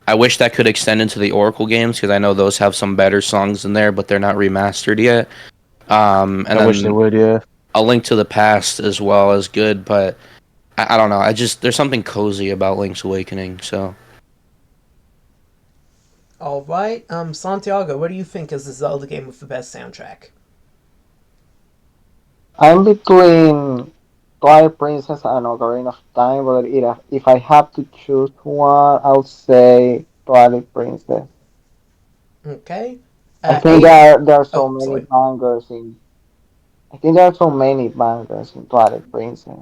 Speaker 3: I wish that could extend into the Oracle games because I know those have some better songs in there, but they're not remastered yet. And
Speaker 2: I wish they
Speaker 3: then
Speaker 2: would. Yeah,
Speaker 3: A Link to the Past as well is good, but I don't know. I just there's something cozy about Link's Awakening. So
Speaker 1: Alright, Santiago, what do you think is the Zelda game with the best soundtrack?
Speaker 5: I'm between Twilight Princess and Ocarina of Time, but if I have to choose one, I'll say Twilight Princess.
Speaker 1: Okay.
Speaker 5: I think
Speaker 1: Aiden.
Speaker 5: there are so
Speaker 1: Oh,
Speaker 5: many
Speaker 1: sorry.
Speaker 5: bangers in. I think there are so many bangers in Twilight Princess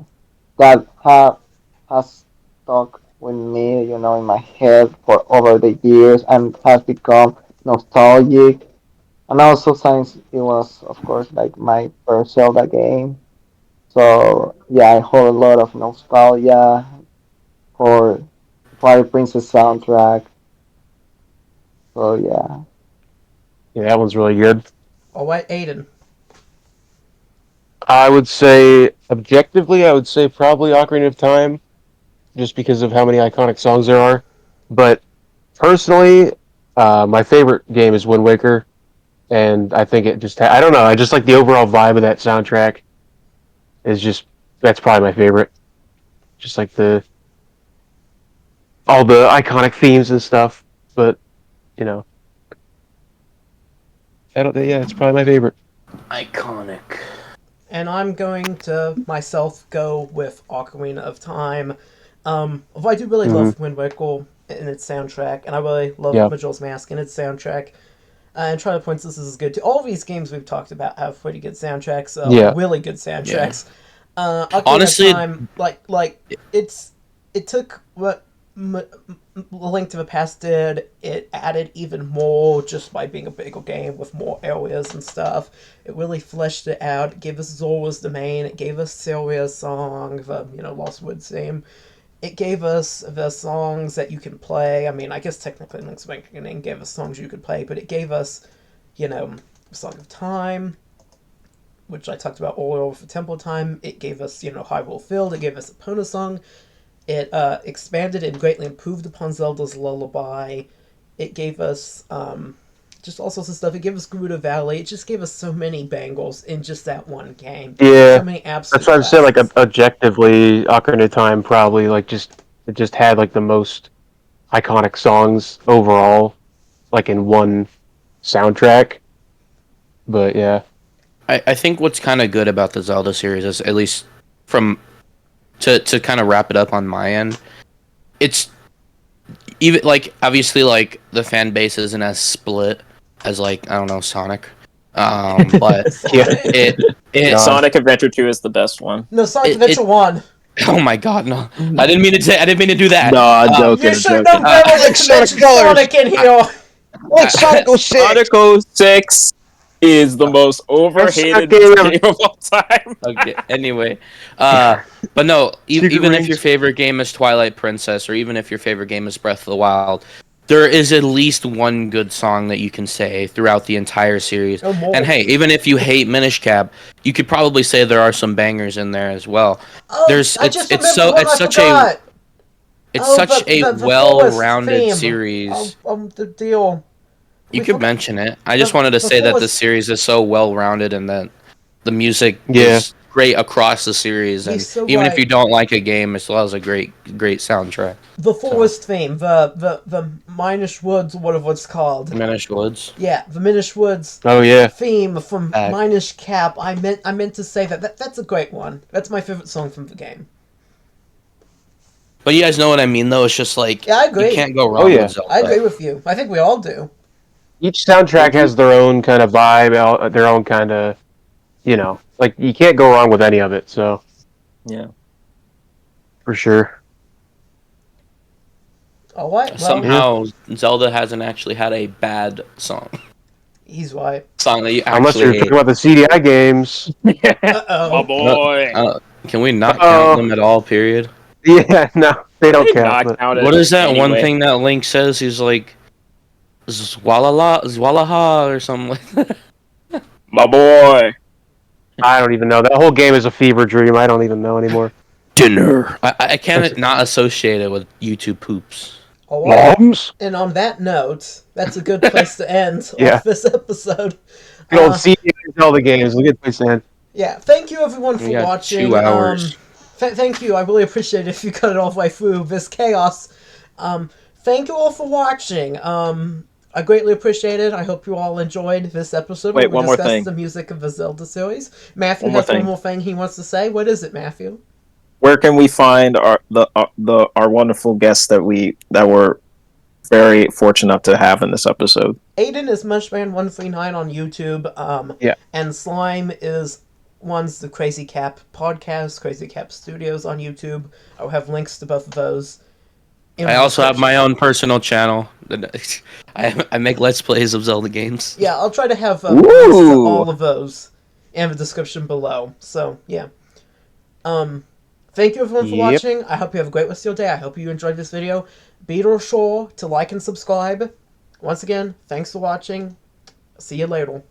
Speaker 5: that has stuck with me, in my head for over the years and has become nostalgic. And also since it was, of course, like my first Zelda game, so yeah, I hold a lot of nostalgia for Twilight Princess soundtrack. So yeah,
Speaker 2: yeah, that one's really good.
Speaker 1: Alright, Aiden.
Speaker 2: I would say objectively, I would say probably Ocarina of Time, just because of how many iconic songs there are. But personally, my favorite game is Wind Waker, and I think it just I don't know, I just like the overall vibe of that soundtrack is just that's probably my favorite. Just like the all the iconic themes and stuff. But you know, I don't. Yeah, it's probably my favorite.
Speaker 3: iconic.
Speaker 1: And I'm going to myself go with Ocarina of Time. Although I do really
Speaker 2: Hmm.
Speaker 1: love Wind Waker, in its soundtrack, and I really love
Speaker 2: Yeah.
Speaker 1: Majora's Mask and its soundtrack. And Twilight Princess is good too. All of these games we've talked about have pretty good soundtracks,
Speaker 2: Yeah.
Speaker 1: really good soundtracks. Ocarina
Speaker 3: Honestly,
Speaker 1: of Time, it took what Link to the Past did. It added even more just by being a bigger game with more areas and stuff. It really fleshed it out. It gave us Zora's Domain. It gave us Sylvia's song, the Lost Woods theme. It gave us the songs that you can play. I mean, I guess technically Link's Awakening gave us songs you could play, but it gave us, Song of Time, which I talked about earlier for Temple Time. It gave us, Hyrule Field. It gave us Epona Song. It expanded and greatly improved upon Zelda's Lullaby. It gave us just all sorts of stuff. It gave us Gerudo Valley. It just gave us so many bangles in just that one game.
Speaker 2: Yeah,
Speaker 1: So many absolute
Speaker 2: that's what I'm saying. Like
Speaker 1: classics.
Speaker 2: objectively, Ocarina of Time probably it just had like the most iconic songs overall, like in one soundtrack. But yeah,
Speaker 3: I think what's kind of good about the Zelda series is, at least from to kind of wrap it up on my end, it's even like obviously like the fan base isn't as split as like I don't know Sonic, but
Speaker 2: yeah.
Speaker 3: it
Speaker 2: God.
Speaker 4: Sonic Adventure 2 is the best one.
Speaker 1: No, Sonic
Speaker 3: It-
Speaker 1: Adventure 1.
Speaker 3: oh my god no, I didn't mean to do that.
Speaker 4: No, I'm
Speaker 3: Um,
Speaker 4: joking.
Speaker 1: You
Speaker 4: I'm
Speaker 1: should have
Speaker 4: joking.
Speaker 1: known better than
Speaker 2: Like
Speaker 1: to
Speaker 2: Sonic
Speaker 1: mention
Speaker 2: Colors.
Speaker 1: Sonic in here.
Speaker 2: Like Sonic 06.
Speaker 4: Sonic 06 is the most overhated
Speaker 2: game ever.
Speaker 4: game of all time.
Speaker 3: Okay. Anyway, but no,
Speaker 2: Secret
Speaker 3: even if
Speaker 2: Rings.
Speaker 3: your favorite game is Twilight Princess, or even if your favorite game is Breath of the Wild, there is at least one good song that you can say throughout the entire series.
Speaker 1: No more.
Speaker 3: And hey, even if you hate Minish Cap, you could probably say there are some bangers in there as well.
Speaker 1: Oh,
Speaker 3: There's
Speaker 1: I just remembered one I forgot.
Speaker 3: it's
Speaker 1: Oh,
Speaker 3: such
Speaker 1: the
Speaker 3: a
Speaker 1: forest
Speaker 3: well-rounded
Speaker 1: theme
Speaker 3: series.
Speaker 1: of the deal.
Speaker 3: You
Speaker 1: we
Speaker 3: could
Speaker 1: forgot-
Speaker 3: mention it. I just
Speaker 1: the-
Speaker 3: wanted to
Speaker 1: the
Speaker 3: say that the
Speaker 1: forest-
Speaker 3: series is so well-rounded and that the music
Speaker 2: Yeah.
Speaker 3: is great across the series,
Speaker 1: He's
Speaker 3: and
Speaker 1: so
Speaker 3: even if
Speaker 1: right.
Speaker 3: you don't like a game, it still has a great soundtrack.
Speaker 1: The forest theme, the Minish Woods, whatever it's called.
Speaker 3: Minish Woods.
Speaker 1: Yeah, the Minish Woods
Speaker 2: Oh yeah.
Speaker 1: theme from
Speaker 3: Back.
Speaker 1: Minish Cap. I meant to say that's a great one. That's my favorite song from the game.
Speaker 3: But you guys know what I mean, though. It's just like
Speaker 1: Yeah, I agree.
Speaker 3: you can't go wrong
Speaker 2: Oh, yeah.
Speaker 3: with Zelda.
Speaker 1: I agree with you. I think we all do.
Speaker 2: Each soundtrack has their own kind of vibe, their own kind of, like you can't go wrong with any of it. So
Speaker 4: Yeah.
Speaker 2: for sure.
Speaker 1: All right. Well,
Speaker 3: Somehow Zelda hasn't actually had a bad song.
Speaker 1: he's right.
Speaker 3: Song that you
Speaker 2: Unless you're
Speaker 3: actually hate.
Speaker 2: talking about the CDI games.
Speaker 1: Uh-oh.
Speaker 4: My boy.
Speaker 3: Can we not
Speaker 2: Uh-oh.
Speaker 3: count them at all? Period.
Speaker 2: Yeah, no, they don't count.
Speaker 4: Not
Speaker 2: But
Speaker 4: counted
Speaker 3: What is that one
Speaker 4: anyway.
Speaker 3: thing that Link says? He's like, Zwalaha or something like that.
Speaker 4: My boy.
Speaker 2: I don't even know. That whole game is a fever dream. I don't even know anymore.
Speaker 3: Dinner. I can't not associate it with YouTube poops.
Speaker 1: All right.
Speaker 2: Moms?
Speaker 1: And on that note, that's a good place to end
Speaker 2: Yeah.
Speaker 1: off this episode.
Speaker 2: Good old CDI Zelda games. Look at this end.
Speaker 1: Yeah, thank you everyone for
Speaker 3: We got
Speaker 1: watching.
Speaker 3: 2 hours.
Speaker 1: Thank you. I really appreciate it if you cut it all the way through this chaos. Thank you all for watching. I greatly appreciate it. I hope you all enjoyed this episode.
Speaker 4: Wait,
Speaker 1: where we
Speaker 4: one more
Speaker 1: discussed
Speaker 4: thing.
Speaker 1: the music of the Zelda series. Matthew
Speaker 4: One more
Speaker 1: has one
Speaker 4: thing.
Speaker 1: more thing he wants to say. What is it, Matthew?
Speaker 4: Where can we find our wonderful guests that we're very fortunate enough to have in this episode?
Speaker 1: Aiden is Munchman139 on YouTube.
Speaker 2: Yeah.
Speaker 1: And Slime is the Crazy Cap podcast, Crazy Cap Studios on YouTube. I'll have links to both of those. in
Speaker 3: I
Speaker 1: the
Speaker 3: also have my
Speaker 1: description.
Speaker 3: own personal channel. I make Let's Plays of Zelda games.
Speaker 1: Yeah, I'll try to have links to
Speaker 4: Ooh.
Speaker 1: all of those in the description below. So, yeah. Thank you everyone for
Speaker 2: Yep.
Speaker 1: watching. I hope you have a great rest of your day. I hope you enjoyed this video. Be sure to like and subscribe. Once again, thanks for watching. See you later.